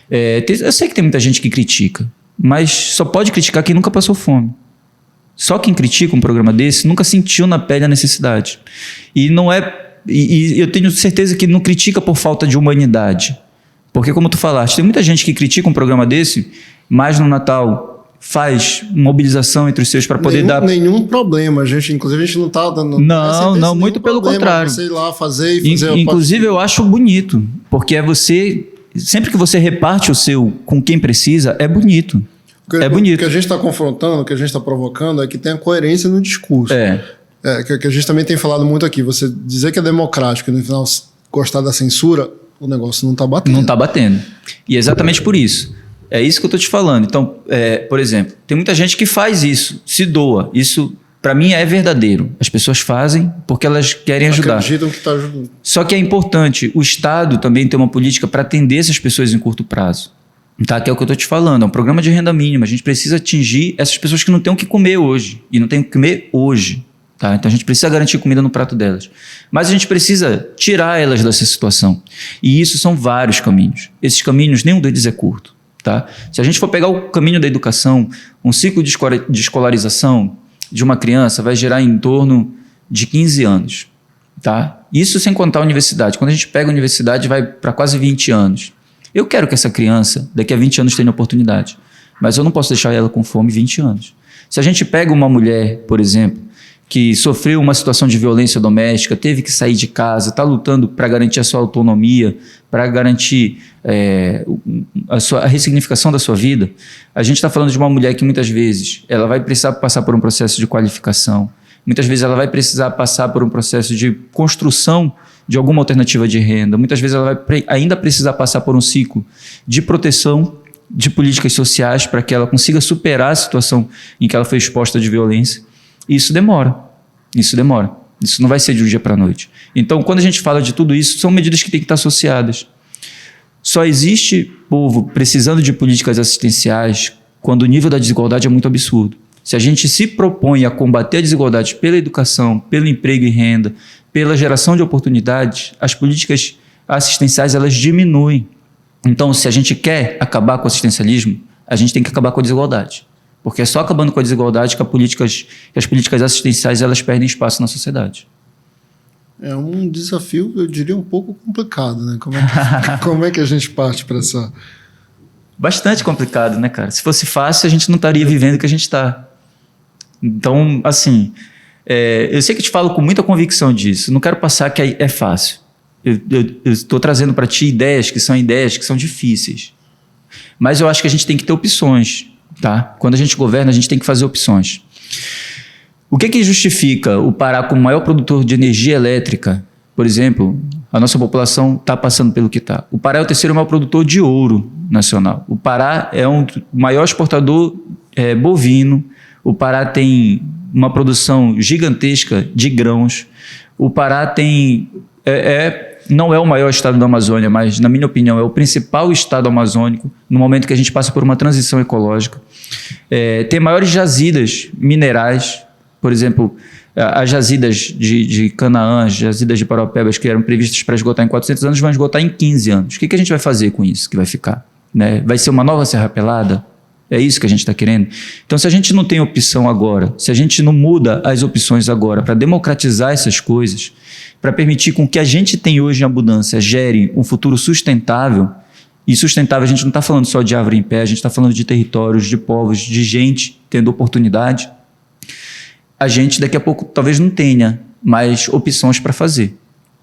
eu sei que tem muita gente que critica, mas só pode criticar quem nunca passou fome. Só quem critica um programa desse nunca sentiu na pele a necessidade. E eu tenho certeza que não critica por falta de humanidade. Porque, como tu falaste, tem muita gente que critica um programa desse, mas no Natal... faz mobilização entre os seus para poder dar... Nenhum problema, inclusive a gente não está dando... Não, muito pelo contrário. Você ir lá fazer e fazer... Inclusive eu acho bonito, porque sempre que você reparte o seu com quem precisa, é bonito. O que a gente está confrontando, o que a gente está provocando é que tem a coerência no discurso. Que a gente também tem falado muito aqui, você dizer que é democrático e no final gostar da censura, o negócio não está batendo. Não está batendo. E é exatamente por isso. É isso que eu estou te falando. Então, por exemplo, tem muita gente que faz isso, se doa. Isso, para mim, é verdadeiro. As pessoas fazem porque elas querem ajudar. Acreditam que está ajudando. Só que é importante, o Estado também ter uma política para atender essas pessoas em curto prazo. Tá? Que é o que eu estou te falando. É um programa de renda mínima. A gente precisa atingir essas pessoas que não têm o que comer hoje. E não têm o que comer hoje. Tá? Então, a gente precisa garantir comida no prato delas. Mas a gente precisa tirar elas dessa situação. E isso são vários caminhos. Esses caminhos, nenhum deles é curto. Tá? Se a gente for pegar o caminho da educação, um ciclo de escolarização de uma criança vai gerar em torno de 15 anos. Tá? Isso sem contar a universidade. Quando a gente pega a universidade, vai para quase 20 anos. Eu quero que essa criança, daqui a 20 anos, tenha oportunidade. Mas eu não posso deixar ela com fome 20 anos. Se a gente pega uma mulher, por exemplo, que sofreu uma situação de violência doméstica, teve que sair de casa, está lutando para garantir a sua autonomia, para garantir a ressignificação da sua vida, a gente está falando de uma mulher que muitas vezes ela vai precisar passar por um processo de qualificação, muitas vezes ela vai precisar passar por um processo de construção de alguma alternativa de renda, muitas vezes ela vai ainda precisar passar por um ciclo de proteção de políticas sociais para que ela consiga superar a situação em que ela foi exposta de violência. Isso demora. Isso não vai ser de um dia para a noite. Então, quando a gente fala de tudo isso, são medidas que têm que estar associadas. Só existe povo precisando de políticas assistenciais quando o nível da desigualdade é muito absurdo. Se a gente se propõe a combater a desigualdade pela educação, pelo emprego e renda, pela geração de oportunidades, as políticas assistenciais elas diminuem. Então, se a gente quer acabar com o assistencialismo, a gente tem que acabar com a desigualdade. Porque é só acabando com a desigualdade que as políticas assistenciais elas perdem espaço na sociedade. É um desafio, eu diria, um pouco complicado, né? Como é que a gente parte para essa... Bastante complicado, né, cara? Se fosse fácil, a gente não estaria vivendo o que a gente está. Então, assim, eu sei que te falo com muita convicção disso. Não quero passar que é fácil. Eu estou trazendo para ti ideias que são difíceis. Mas eu acho que a gente tem que ter opções. Tá? Quando a gente governa, a gente tem que fazer opções. O que justifica o Pará como maior produtor de energia elétrica? Por exemplo, a nossa população está passando pelo que está. O Pará é o terceiro maior produtor de ouro nacional. O Pará é o maior exportador bovino. O Pará tem uma produção gigantesca de grãos. O Pará tem... não é o maior estado da Amazônia, mas, na minha opinião, é o principal estado amazônico no momento que a gente passa por uma transição ecológica. Tem maiores jazidas minerais, por exemplo, as jazidas de Canaã, as jazidas de Paraupebas, que eram previstas para esgotar em 400 anos, vão esgotar em 15 anos. O que a gente vai fazer com isso que vai ficar? Né? Vai ser uma nova Serra Pelada? É isso que a gente está querendo? Então, se a gente não tem opção agora, se a gente não muda as opções agora para democratizar essas coisas, para permitir com que a gente tem hoje em abundância gere um futuro sustentável, e sustentável a gente não está falando só de árvore em pé, a gente está falando de territórios, de povos, de gente tendo oportunidade, a gente daqui a pouco talvez não tenha mais opções para fazer.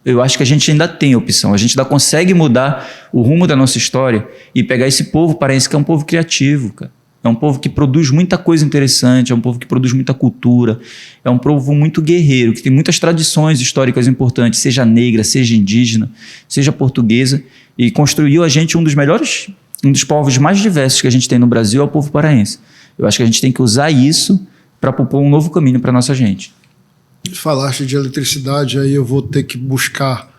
Eu acho que a gente ainda tem opção, a gente ainda consegue mudar o rumo da nossa história e pegar esse povo paraense que é um povo criativo, cara. É um povo que produz muita coisa interessante, é um povo que produz muita cultura, é um povo muito guerreiro, que tem muitas tradições históricas importantes, seja negra, seja indígena, seja portuguesa, e construiu a gente um dos povos mais diversos que a gente tem no Brasil, é o povo paraense. Eu acho que a gente tem que usar isso para propor um novo caminho para a nossa gente. Falaste de eletricidade, aí eu vou ter que buscar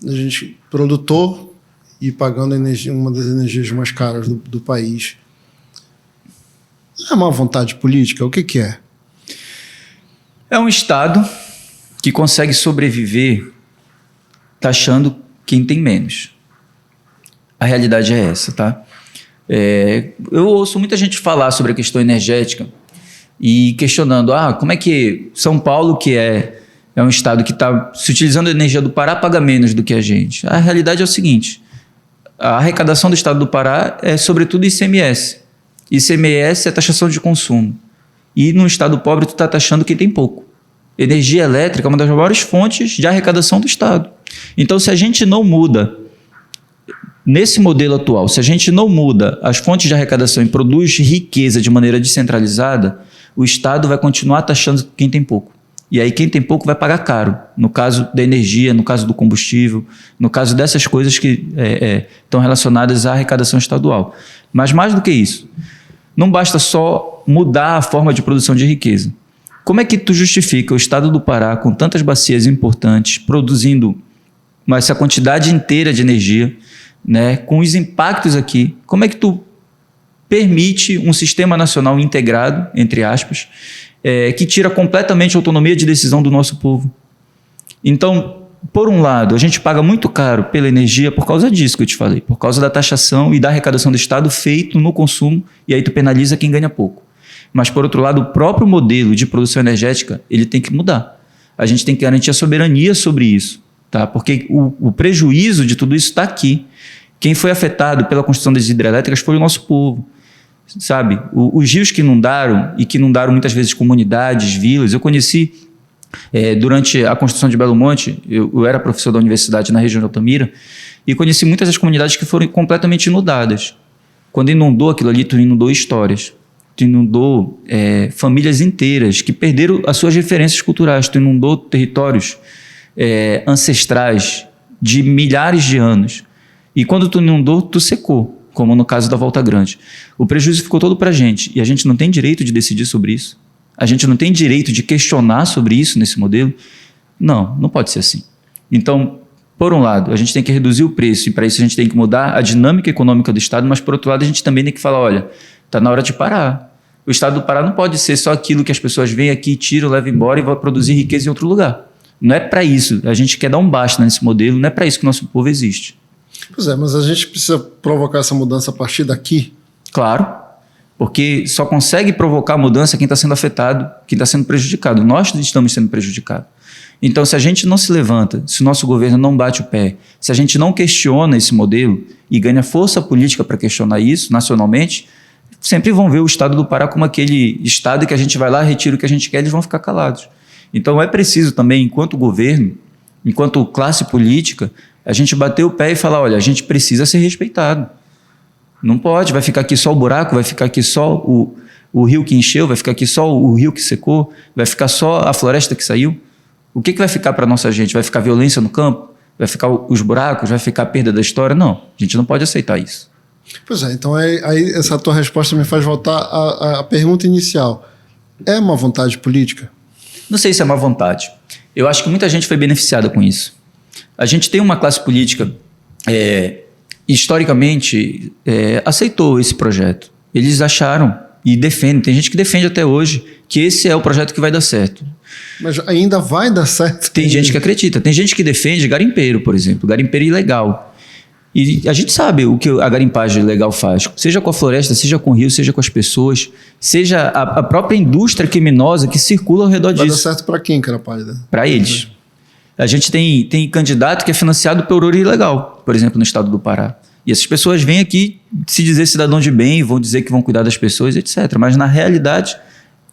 a gente, produtor, e pagando uma das energias mais caras do país. É uma vontade política? O que é? É um Estado que consegue sobreviver taxando quem tem menos. A realidade é essa, tá? Eu ouço muita gente falar sobre a questão energética e questionando, como é que São Paulo, que é um estado que está se utilizando a energia do Pará, paga menos do que a gente? A realidade é o seguinte, a arrecadação do estado do Pará é sobretudo ICMS. ICMS é taxação de consumo. E no estado pobre tu está taxando quem tem pouco. Energia elétrica é uma das maiores fontes de arrecadação do estado. Então, se a gente não muda, nesse modelo atual, se a gente não muda as fontes de arrecadação e produz riqueza de maneira descentralizada, o estado vai continuar taxando quem tem pouco. E aí quem tem pouco vai pagar caro, no caso da energia, no caso do combustível, no caso dessas coisas que estão relacionadas à arrecadação estadual. Mas mais do que isso, não basta só mudar a forma de produção de riqueza. Como é que tu justifica o estado do Pará, com tantas bacias importantes, produzindo essa quantidade inteira de energia, né, com os impactos aqui, como é que tu permite um sistema nacional integrado, entre aspas, que tira completamente a autonomia de decisão do nosso povo? Então, por um lado, a gente paga muito caro pela energia por causa disso que eu te falei, por causa da taxação e da arrecadação do Estado feito no consumo, e aí tu penaliza quem ganha pouco. Mas, por outro lado, o próprio modelo de produção energética, ele tem que mudar. A gente tem que garantir a soberania sobre isso, tá? Porque o prejuízo de tudo isso está aqui. Quem foi afetado pela construção das hidrelétricas foi o nosso povo, sabe? Os rios que inundaram, e que inundaram muitas vezes comunidades, vilas. Eu conheci, durante a construção de Belo Monte, eu era professor da universidade na região de Altamira, e conheci muitas das comunidades que foram completamente inundadas. Quando inundou aquilo ali, tu inundou histórias, tu inundou famílias inteiras que perderam as suas referências culturais, tu inundou territórios ancestrais de milhares de anos. E quando tu inundou, tu secou, como no caso da Volta Grande. O prejuízo ficou todo para a gente, e a gente não tem direito de decidir sobre isso. A gente não tem direito de questionar sobre isso nesse modelo. Não pode ser assim. Então, por um lado, a gente tem que reduzir o preço, e para isso a gente tem que mudar a dinâmica econômica do Estado, mas por outro lado a gente também tem que falar, olha, está na hora de parar. O Estado do Pará não pode ser só aquilo que as pessoas vêm aqui, tiram, levam embora e vão produzir riqueza em outro lugar. Não é para isso. A gente quer dar um basta nesse modelo, não é para isso que o nosso povo existe. Pois é, mas a gente precisa provocar essa mudança a partir daqui? Claro, porque só consegue provocar a mudança quem está sendo afetado, quem está sendo prejudicado. Nós estamos sendo prejudicados. Então, se a gente não se levanta, se o nosso governo não bate o pé, se a gente não questiona esse modelo e ganha força política para questionar isso nacionalmente, sempre vão ver o Estado do Pará como aquele Estado que a gente vai lá, retira o que a gente quer, eles vão ficar calados. Então, é preciso também, enquanto governo, enquanto classe política, a gente bater o pé e falar, olha, a gente precisa ser respeitado. Não pode, vai ficar aqui só o buraco, vai ficar aqui só o rio que encheu? Vai ficar aqui só o rio que secou? Vai ficar só a floresta que saiu? O que vai ficar para nossa gente? Vai ficar violência no campo? Vai ficar os buracos? Vai ficar a perda da história? Não, a gente não pode aceitar isso. Pois é, então aí essa tua resposta me faz voltar à pergunta inicial. É uma vontade política? Não sei se é má vontade. Eu acho que muita gente foi beneficiada com isso. A gente tem uma classe política, historicamente, aceitou esse projeto. Eles acharam e defendem, tem gente que defende até hoje, que esse é o projeto que vai dar certo. Mas ainda vai dar certo? Tem gente que acredita. Tem gente que defende garimpeiro, por exemplo. Garimpeiro ilegal. E a gente sabe o que a garimpagem legal faz. Seja com a floresta, seja com o rio, seja com as pessoas, seja a própria indústria criminosa que circula ao redor disso. Vai dar certo para quem, cara pálida? Para eles. A gente tem candidato que é financiado por ouro ilegal, por exemplo, no estado do Pará. E essas pessoas vêm aqui se dizer cidadão de bem, vão dizer que vão cuidar das pessoas, etc. Mas, na realidade,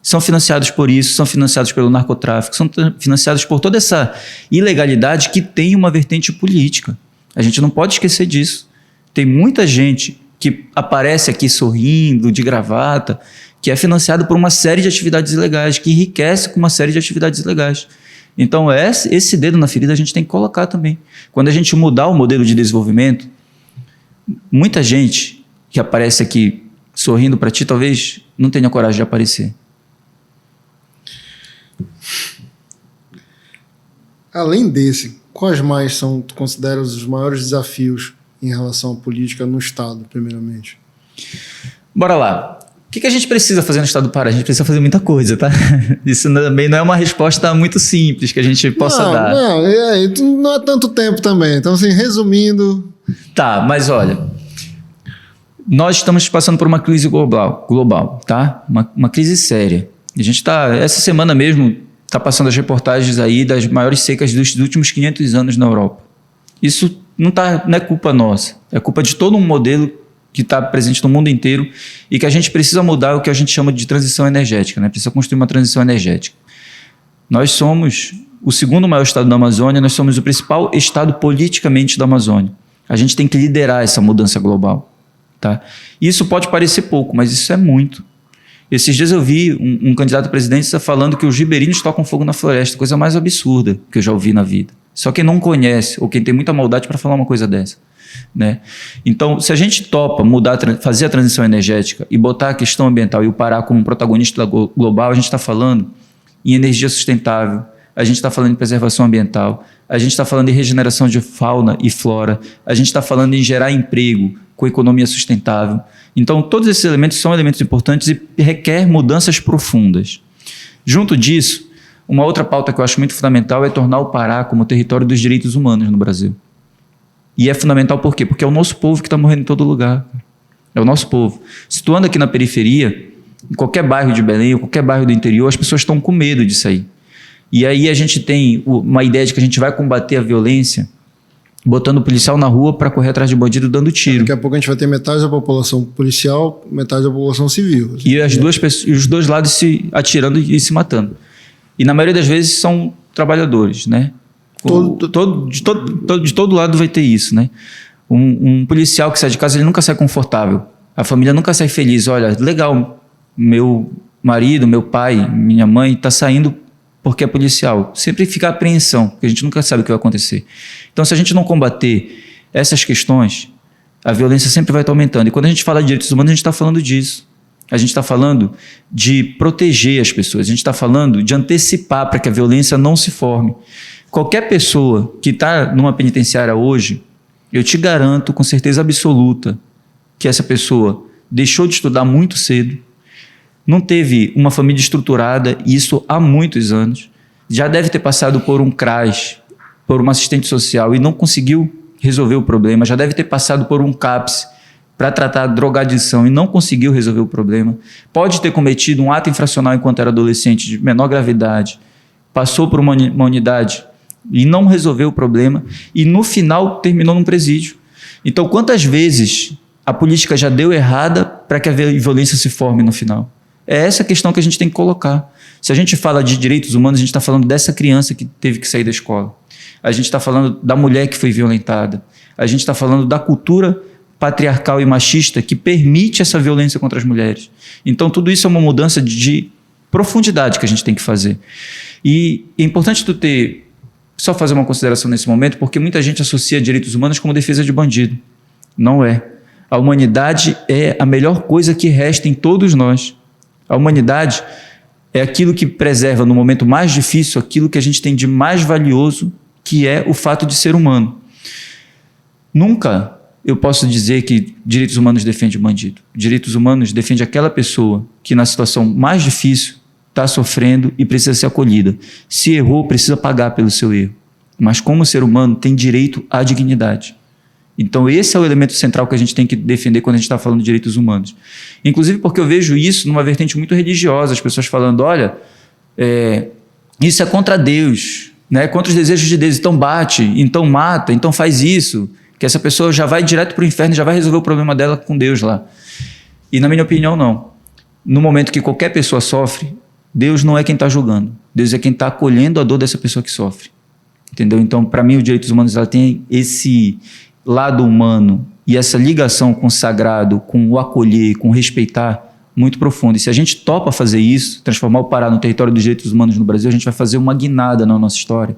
são financiados por isso, são financiados pelo narcotráfico, são financiados por toda essa ilegalidade que tem uma vertente política. A gente não pode esquecer disso. Tem muita gente que aparece aqui sorrindo, de gravata, que é financiado por uma série de atividades ilegais, que enriquece com uma série de atividades ilegais. Então, esse dedo na ferida a gente tem que colocar também. Quando a gente mudar o modelo de desenvolvimento, muita gente que aparece aqui sorrindo para ti, talvez não tenha coragem de aparecer. Além desse, quais mais tu considera os maiores desafios em relação à política no Estado, primeiramente? Bora lá. O que a gente precisa fazer no Estado do Pará? A gente precisa fazer muita coisa, tá? Isso também não é uma resposta muito simples que a gente possa dar. Não é tanto tempo também. Então, assim, resumindo... Tá, mas olha, nós estamos passando por uma crise global, tá? Uma crise séria. A gente essa semana mesmo, está passando as reportagens aí das maiores secas dos últimos 500 anos na Europa. Isso não é culpa nossa, é culpa de todo um modelo que está presente no mundo inteiro e que a gente precisa mudar o que a gente chama de transição energética, né? Precisa construir uma transição energética. Nós somos o segundo maior estado da Amazônia, nós somos o principal estado politicamente da Amazônia. A gente tem que liderar essa mudança global, tá? Isso pode parecer pouco, mas isso é muito. Esses dias eu vi um candidato a presidente falando que os ribeirinhos tocam fogo na floresta, coisa mais absurda que eu já ouvi na vida. Só quem não conhece ou quem tem muita maldade para falar uma coisa dessa, né? Então, se a gente topa fazer a transição energética e botar a questão ambiental e o Pará como um protagonista global, a gente está falando em energia sustentável, a gente está falando em preservação ambiental, a gente está falando em regeneração de fauna e flora, a gente está falando em gerar emprego com economia sustentável. Então, todos esses elementos são elementos importantes e requer mudanças profundas. Junto disso, uma outra pauta que eu acho muito fundamental é tornar o Pará como território dos direitos humanos no Brasil. E é fundamental por quê? Porque é o nosso povo que está morrendo em todo lugar. É o nosso povo. Se tu anda aqui na periferia, em qualquer bairro de Belém ou qualquer bairro do interior, as pessoas estão com medo de sair. E aí a gente tem uma ideia de que a gente vai combater a violência botando o policial na rua para correr atrás de bandido dando tiro. Daqui a pouco a gente vai ter metade da população policial, metade da população civil. E os dois lados se atirando e se matando. E na maioria das vezes são trabalhadores, né? De todo lado vai ter isso, né? Um policial que sai de casa, ele nunca sai confortável. A família nunca sai feliz. Olha, legal, meu marido, meu pai, minha mãe está saindo porque é policial. Sempre fica a apreensão, porque a gente nunca sabe o que vai acontecer. Então, se a gente não combater essas questões, a violência sempre vai estar aumentando. E quando a gente fala de direitos humanos, a gente está falando disso. A gente está falando de proteger as pessoas. A gente está falando de antecipar para que a violência não se forme. Qualquer pessoa que está numa penitenciária hoje, eu te garanto com certeza absoluta que essa pessoa deixou de estudar muito cedo, não teve uma família estruturada, isso há muitos anos, já deve ter passado por um CRAS, por uma assistente social e não conseguiu resolver o problema, já deve ter passado por um CAPS para tratar a drogadição e não conseguiu resolver o problema, pode ter cometido um ato infracional enquanto era adolescente de menor gravidade, passou por uma unidade e não resolveu o problema e no final terminou num presídio. Então, quantas vezes a política já deu errada para que a violência se forme no final? É essa questão que a gente tem que colocar. Se a gente fala de direitos humanos, a gente está falando dessa criança que teve que sair da escola. A gente está falando da mulher que foi violentada. A gente está falando da cultura patriarcal e machista que permite essa violência contra as mulheres. Então, tudo isso é uma mudança de profundidade que a gente tem que fazer. E é importante tu ter, só fazer uma consideração nesse momento, porque muita gente associa direitos humanos como defesa de bandido. Não é. A humanidade é a melhor coisa que resta em todos nós. A humanidade é aquilo que preserva no momento mais difícil aquilo que a gente tem de mais valioso, que é o fato de ser humano. Nunca eu posso dizer que direitos humanos defende o bandido. Direitos humanos defende aquela pessoa que na situação mais difícil está sofrendo e precisa ser acolhida. Se errou, precisa pagar pelo seu erro. Mas como ser humano tem direito à dignidade. Então esse é o elemento central que a gente tem que defender quando a gente está falando de direitos humanos. Inclusive porque eu vejo isso numa vertente muito religiosa, as pessoas falando, olha, isso é contra Deus, né? Contra os desejos de Deus, então bate, então mata, então faz isso, que essa pessoa já vai direto para o inferno e já vai resolver o problema dela com Deus lá. E na minha opinião, não. No momento que qualquer pessoa sofre, Deus não é quem está julgando. Deus é quem está acolhendo a dor dessa pessoa que sofre. Entendeu? Então, para mim, os direitos humanos ela tem esse lado humano e essa ligação com o sagrado, com o acolher, com o respeitar, muito profundo. E se a gente topa fazer isso, transformar o Pará no território dos direitos humanos no Brasil, a gente vai fazer uma guinada na nossa história.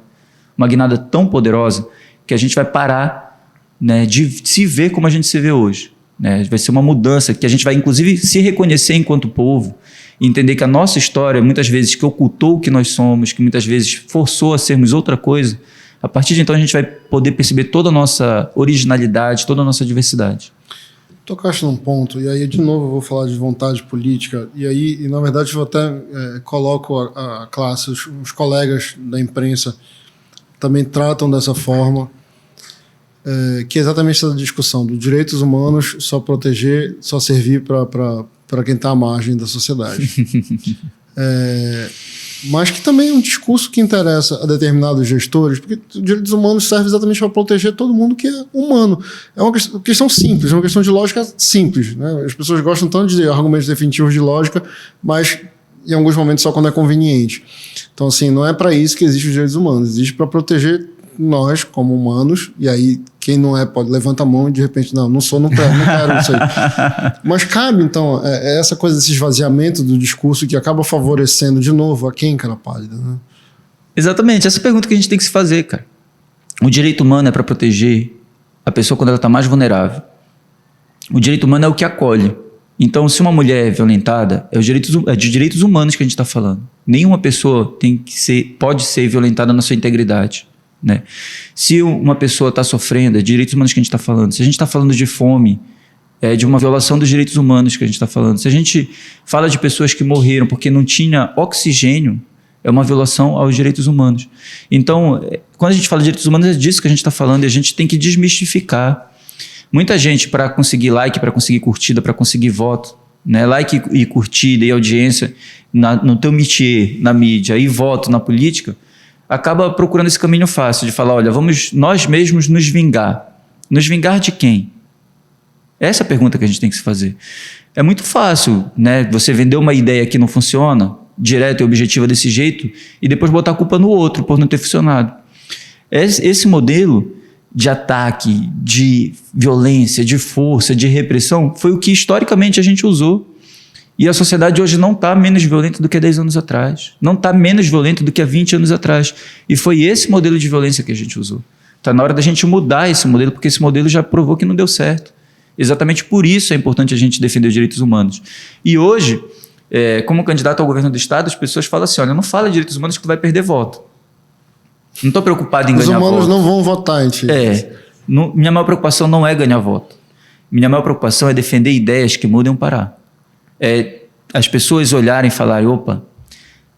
Uma guinada tão poderosa que a gente vai parar, né, de se ver como a gente se vê hoje, né? Vai ser uma mudança que a gente vai inclusive se reconhecer enquanto povo e entender que a nossa história muitas vezes que ocultou o que nós somos, que muitas vezes forçou a sermos outra coisa, a partir de então a gente vai poder perceber toda a nossa originalidade, toda a nossa diversidade. Tocaste num ponto, e aí de novo eu vou falar de vontade política, e na verdade eu até coloco a classe, os colegas da imprensa também tratam dessa forma, que é exatamente essa discussão dos direitos humanos só proteger, só servir para quem está à margem da sociedade. Mas que também é um discurso que interessa a determinados gestores, porque os direitos humanos servem exatamente para proteger todo mundo que é humano. É uma questão simples, é uma questão de lógica simples, né? As pessoas gostam tanto de argumentos definitivos de lógica, mas em alguns momentos só quando é conveniente. Então, assim, não é para isso que existem os direitos humanos, existe para proteger nós como humanos, e aí quem não é pode levanta a mão e de repente não sou, não quero isso aí. Mas cabe então essa coisa desse esvaziamento do discurso que acaba favorecendo de novo a quem, cara pálida, né? Exatamente, essa pergunta que a gente tem que se fazer, cara. O direito humano é para proteger a pessoa quando ela está mais vulnerável. O direito humano é o que acolhe. Então, se uma mulher é violentada, é de direitos humanos que a gente está falando. Nenhuma pessoa pode ser violentada na sua integridade, né? Se uma pessoa está sofrendo, é direitos humanos que a gente está falando. Se a gente está falando de fome, é de uma violação dos direitos humanos que a gente está falando. Se a gente fala de pessoas que morreram porque não tinha oxigênio, é uma violação aos direitos humanos. Então, quando a gente fala de direitos humanos, é disso que a gente está falando, e a gente tem que desmistificar. Muita gente, para conseguir like, para conseguir curtida, para conseguir voto, né? Like e curtida e audiência no teu métier, na mídia, e voto na política, acaba procurando esse caminho fácil de falar, olha, vamos nós mesmos nos vingar. Nos vingar de quem? Essa é a pergunta que a gente tem que se fazer. É muito fácil, né? Você vender uma ideia que não funciona, direta e objetiva desse jeito, e depois botar a culpa no outro por não ter funcionado. Esse modelo de ataque, de violência, de força, de repressão, foi o que historicamente a gente usou. E a sociedade hoje não está menos violenta do que há 10 anos atrás. Não está menos violenta do que há 20 anos atrás. E foi esse modelo de violência que a gente usou. Está na hora da gente mudar esse modelo, porque esse modelo já provou que não deu certo. Exatamente por isso é importante a gente defender os direitos humanos. E hoje, como candidato ao governo do Estado, as pessoas falam assim, olha, não fala de direitos humanos que tu vai perder voto. Não estou preocupado em ganhar voto. Os humanos não vão votar em ti. Minha maior preocupação não é ganhar voto. Minha maior preocupação é defender ideias que mudem o Pará. As pessoas olharem e falarem, opa,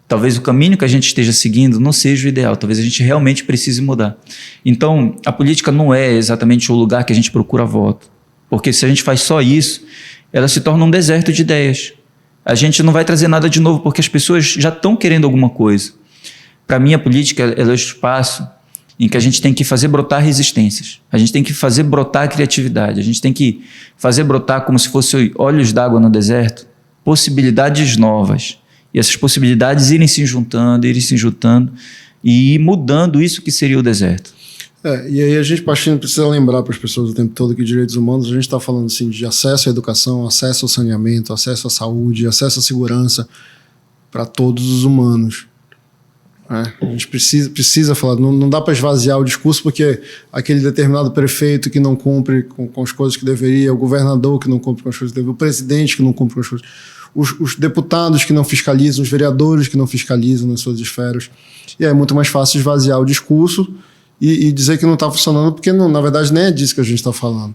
talvez o caminho que a gente esteja seguindo não seja o ideal, talvez a gente realmente precise mudar. Então, a política não é exatamente o lugar que a gente procura voto, porque se a gente faz só isso, ela se torna um deserto de ideias. A gente não vai trazer nada de novo, porque as pessoas já estão querendo alguma coisa. Para mim, a política é o espaço em que a gente tem que fazer brotar resistências, a gente tem que fazer brotar a criatividade, a gente tem que fazer brotar como se fosse olhos d'água no deserto, possibilidades novas. E essas possibilidades irem se juntando e ir mudando isso que seria o deserto. E aí a gente precisa lembrar para as pessoas o tempo todo que direitos humanos, a gente está falando assim, de acesso à educação, acesso ao saneamento, acesso à saúde, acesso à segurança para todos os humanos. A gente precisa falar, não dá para esvaziar o discurso porque aquele determinado prefeito que não cumpre com as coisas que deveria, o governador que não cumpre com as coisas que deveria, o presidente que não cumpre com as coisas, os deputados que não fiscalizam, os vereadores que não fiscalizam nas suas esferas. E é muito mais fácil esvaziar o discurso e dizer que não está funcionando, porque não, na verdade nem é disso que a gente está falando.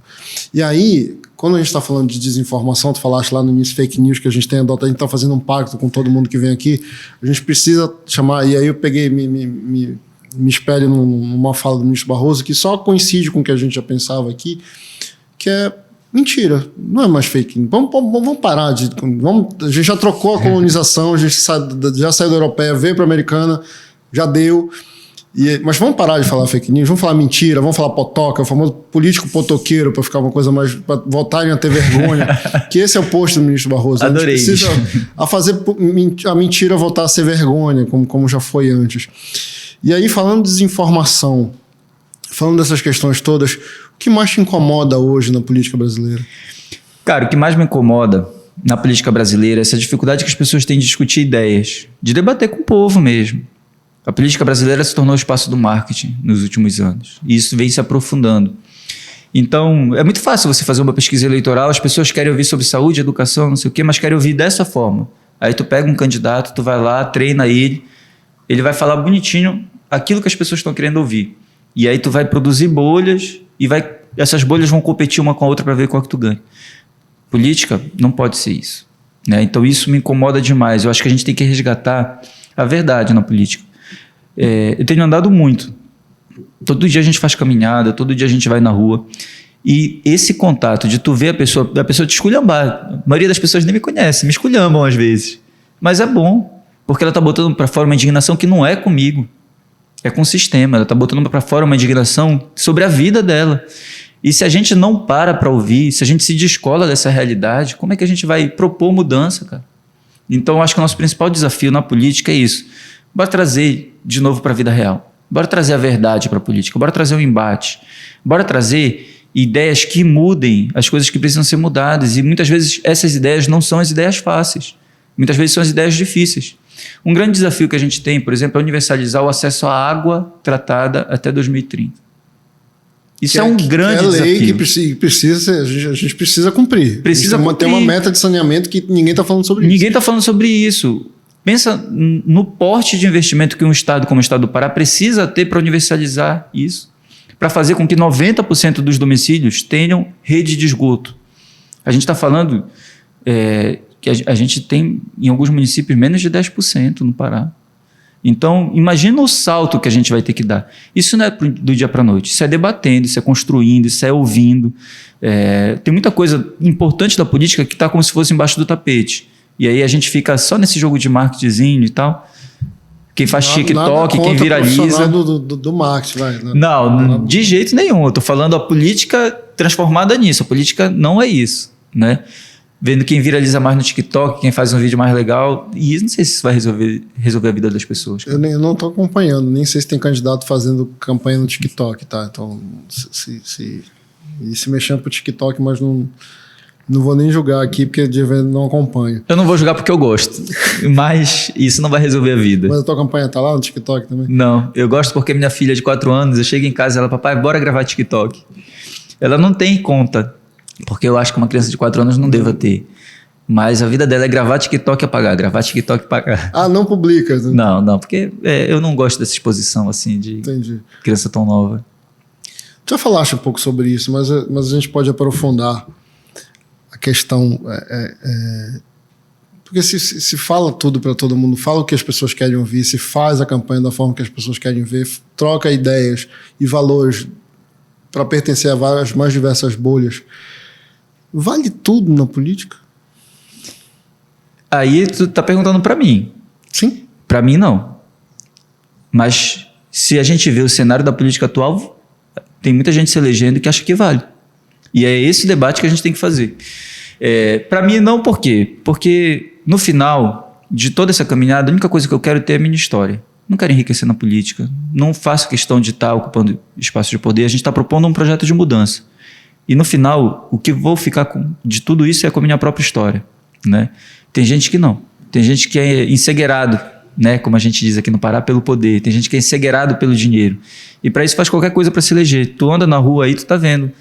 E aí, quando a gente está falando de desinformação, tu falaste lá no início fake news que a gente tem adotado, a gente está fazendo um pacto com todo mundo que vem aqui, a gente precisa chamar, e aí eu peguei, me espelho numa fala do ministro Barroso, que só coincide com o que a gente já pensava aqui, que é mentira, não é mais fake news. Vamos parar de... a gente já trocou a colonização, a gente já saiu da europeia, veio para a americana, já deu... mas vamos parar de falar fake news, vamos falar mentira, vamos falar potoca, o famoso político potoqueiro, para ficar uma coisa mais... para voltarem a ter vergonha, que esse é o posto do ministro Barroso. Adorei. A gente precisa fazer a mentira voltar a ser vergonha, como já foi antes. E aí, falando de desinformação, falando dessas questões todas, o que mais te incomoda hoje na política brasileira? Cara, o que mais me incomoda na política brasileira é essa dificuldade que as pessoas têm de discutir ideias, de debater com o povo mesmo. A política brasileira se tornou o espaço do marketing nos últimos anos. E isso vem se aprofundando. Então, é muito fácil você fazer uma pesquisa eleitoral, as pessoas querem ouvir sobre saúde, educação, não sei o quê, mas querem ouvir dessa forma. Aí tu pega um candidato, tu vai lá, treina ele vai falar bonitinho aquilo que as pessoas estão querendo ouvir. E aí tu vai produzir bolhas e essas bolhas vão competir uma com a outra para ver qual que tu ganha. Política não pode ser isso, né? Então isso me incomoda demais. Eu acho que a gente tem que resgatar a verdade na política. Eu tenho andado muito. Todo dia a gente faz caminhada, todo dia a gente vai na rua. E esse contato de tu ver a pessoa te esculhambar. A maioria das pessoas nem me conhece, me esculhambam às vezes. Mas é bom, porque ela está botando para fora uma indignação que não é comigo, é com o sistema. Ela está botando para fora uma indignação sobre a vida dela. E se a gente não para ouvir, se a gente se descola dessa realidade, como é que a gente vai propor mudança, cara? Então, eu acho que o nosso principal desafio na política é isso. Bora trazer de novo para a vida real. Bora trazer a verdade para a política. Bora trazer o embate. Bora trazer ideias que mudem as coisas que precisam ser mudadas. E muitas vezes essas ideias não são as ideias fáceis. Muitas vezes são as ideias difíceis. Um grande desafio que a gente tem, por exemplo, é universalizar o acesso à água tratada até 2030. Isso é um grande desafio. É lei que a gente precisa cumprir. Precisa manter uma meta de saneamento que ninguém está falando sobre isso. Ninguém está falando sobre isso. Pensa no porte de investimento que um estado como o estado do Pará precisa ter para universalizar isso, para fazer com que 90% dos domicílios tenham rede de esgoto. A gente está falando que a gente tem, em alguns municípios, menos de 10% no Pará. Então, imagina o salto que a gente vai ter que dar. Isso não é do dia para a noite, isso é debatendo, isso é construindo, isso é ouvindo. Tem muita coisa importante da política que está como se fosse embaixo do tapete. E aí a gente fica só nesse jogo de marketing e tal. Quem faz TikTok, quem viraliza. Do marketing, vai. Não, de jeito nenhum. Eu estou falando a política transformada nisso. A política não é isso, né? Vendo quem viraliza mais no TikTok, quem faz um vídeo mais legal. E não sei se isso vai resolver a vida das pessoas. Eu não estou acompanhando, nem sei se tem candidato fazendo campanha no TikTok, tá? Então, se mexendo pro TikTok, mas não vou nem julgar aqui, porque não acompanho. Eu não vou julgar porque eu gosto, mas isso não vai resolver a vida. Mas a tua campanha tá lá no TikTok também? Não, eu gosto porque minha filha de 4 anos, eu chego em casa e ela, papai, bora gravar TikTok. Ela não tem conta, porque eu acho que uma criança de 4 anos não deva ter. Mas a vida dela é gravar TikTok e apagar, gravar TikTok e apagar. Ah, não publica? Né? Não, porque eu não gosto dessa exposição assim de criança tão nova. Tu já falaste um pouco sobre isso, mas a gente pode aprofundar a questão. Porque se fala tudo para todo mundo, fala o que as pessoas querem ouvir, se faz a campanha da forma que as pessoas querem ver, troca ideias e valores para pertencer a várias mais diversas bolhas. Vale tudo na política? Aí tu tá perguntando para mim. Sim. Para mim, não. Mas se a gente vê o cenário da política atual, tem muita gente se elegendo que acha que vale. E é esse debate que a gente tem que fazer. Para mim, não, por quê? Porque no final de toda essa caminhada, a única coisa que eu quero ter é a minha história. não quero enriquecer na política, não faço questão de estar ocupando espaço de poder, a gente está propondo um projeto de mudança. E no final, o que vou ficar de tudo isso é com a minha própria história, né? Tem gente que não, tem gente que é encegueirado, né? Como a gente diz aqui no Pará, pelo poder, tem gente que é encegueirado pelo dinheiro. E para isso faz qualquer coisa para se eleger. Tu anda na rua aí, tu tá vendo.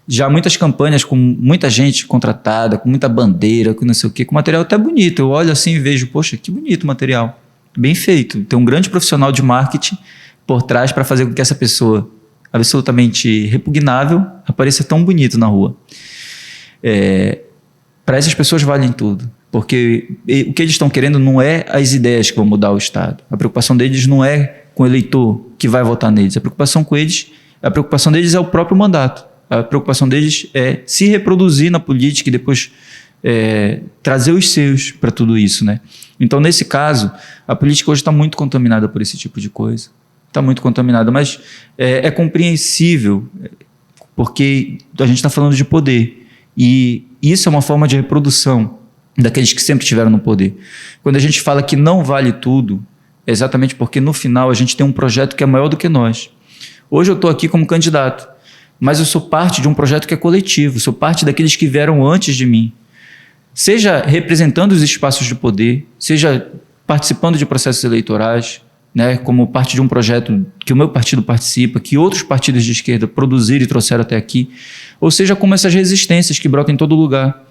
Já muitas campanhas com muita gente contratada, com muita bandeira, com não sei o quê, com material até bonito. Eu olho assim e vejo, poxa, que bonito o material. Bem feito. Tem um grande profissional de marketing por trás para fazer com que essa pessoa absolutamente repugnável apareça tão bonito na rua. Para essas pessoas valem tudo. Porque o que eles estão querendo não é as ideias que vão mudar o Estado. A preocupação deles não é com o eleitor que vai votar neles. A preocupação deles é o próprio mandato. A preocupação deles é se reproduzir na política e depois trazer os seus para tudo isso, né? Então, nesse caso, a política hoje está muito contaminada por esse tipo de coisa. Está muito contaminada, mas é compreensível, porque a gente está falando de poder. E isso é uma forma de reprodução daqueles que sempre estiveram no poder. Quando a gente fala que não vale tudo, é exatamente porque no final a gente tem um projeto que é maior do que nós. Hoje eu estou aqui como candidato, mas eu sou parte de um projeto que é coletivo, sou parte daqueles que vieram antes de mim. Seja representando os espaços de poder, seja participando de processos eleitorais, né, como parte de um projeto que o meu partido participa, que outros partidos de esquerda produziram e trouxeram até aqui, ou seja, como essas resistências que brotam em todo lugar.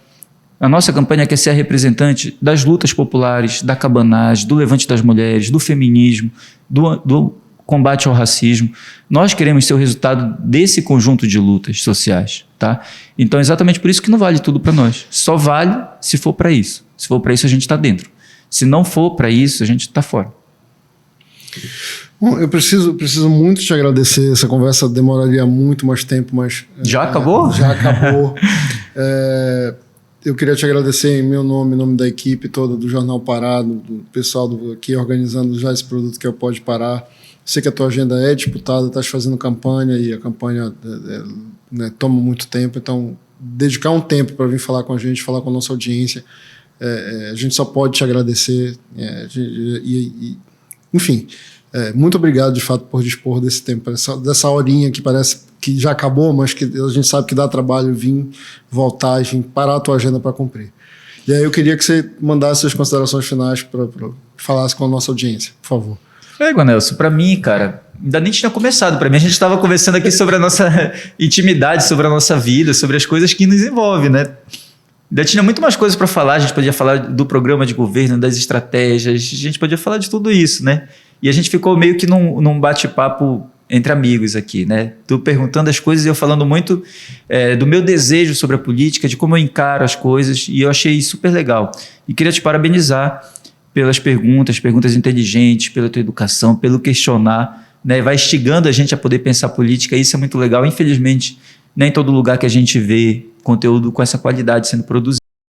A nossa campanha quer ser a representante das lutas populares, da cabanagem, do levante das mulheres, do feminismo, do combate ao racismo. Nós queremos ser o resultado desse conjunto de lutas sociais, tá? Então, é exatamente por isso que não vale tudo para nós. Só vale se for para isso. Se for para isso, a gente está dentro. Se não for para isso, a gente está fora. Bom, eu preciso muito te agradecer. Essa conversa demoraria muito mais tempo, mas... Já acabou? Já acabou. Eu queria te agradecer em meu nome, em nome da equipe toda do Jornal Pará, do pessoal aqui organizando já esse produto que é o Pode Parar. Sei que a tua agenda é disputada, estás fazendo campanha e a campanha né, toma muito tempo, então dedicar um tempo para vir falar com a gente, falar com a nossa audiência, a gente só pode te agradecer. Enfim, muito obrigado de fato por dispor desse tempo, dessa horinha que parece que já acabou, mas que a gente sabe que dá trabalho vir, voltar, enfim, parar a tua agenda para cumprir. E aí eu queria que você mandasse as considerações finais para falasse com a nossa audiência, por favor. Nelson, para mim, cara, ainda nem tinha começado. Para mim, a gente estava conversando aqui sobre a nossa intimidade, sobre a nossa vida, sobre as coisas que nos envolvem, né? Ainda tinha muito mais coisas para falar. A gente podia falar do programa de governo, das estratégias, a gente podia falar de tudo isso, né? E a gente ficou meio que num bate-papo entre amigos aqui, né? Tu perguntando as coisas e eu falando muito do meu desejo sobre a política, de como eu encaro as coisas, e eu achei super legal. E queria te parabenizar pelas perguntas inteligentes, pela tua educação, pelo questionar, né? Vai instigando a gente a poder pensar política, isso é muito legal. Infelizmente, nem em todo lugar que a gente vê conteúdo com essa qualidade sendo produzido.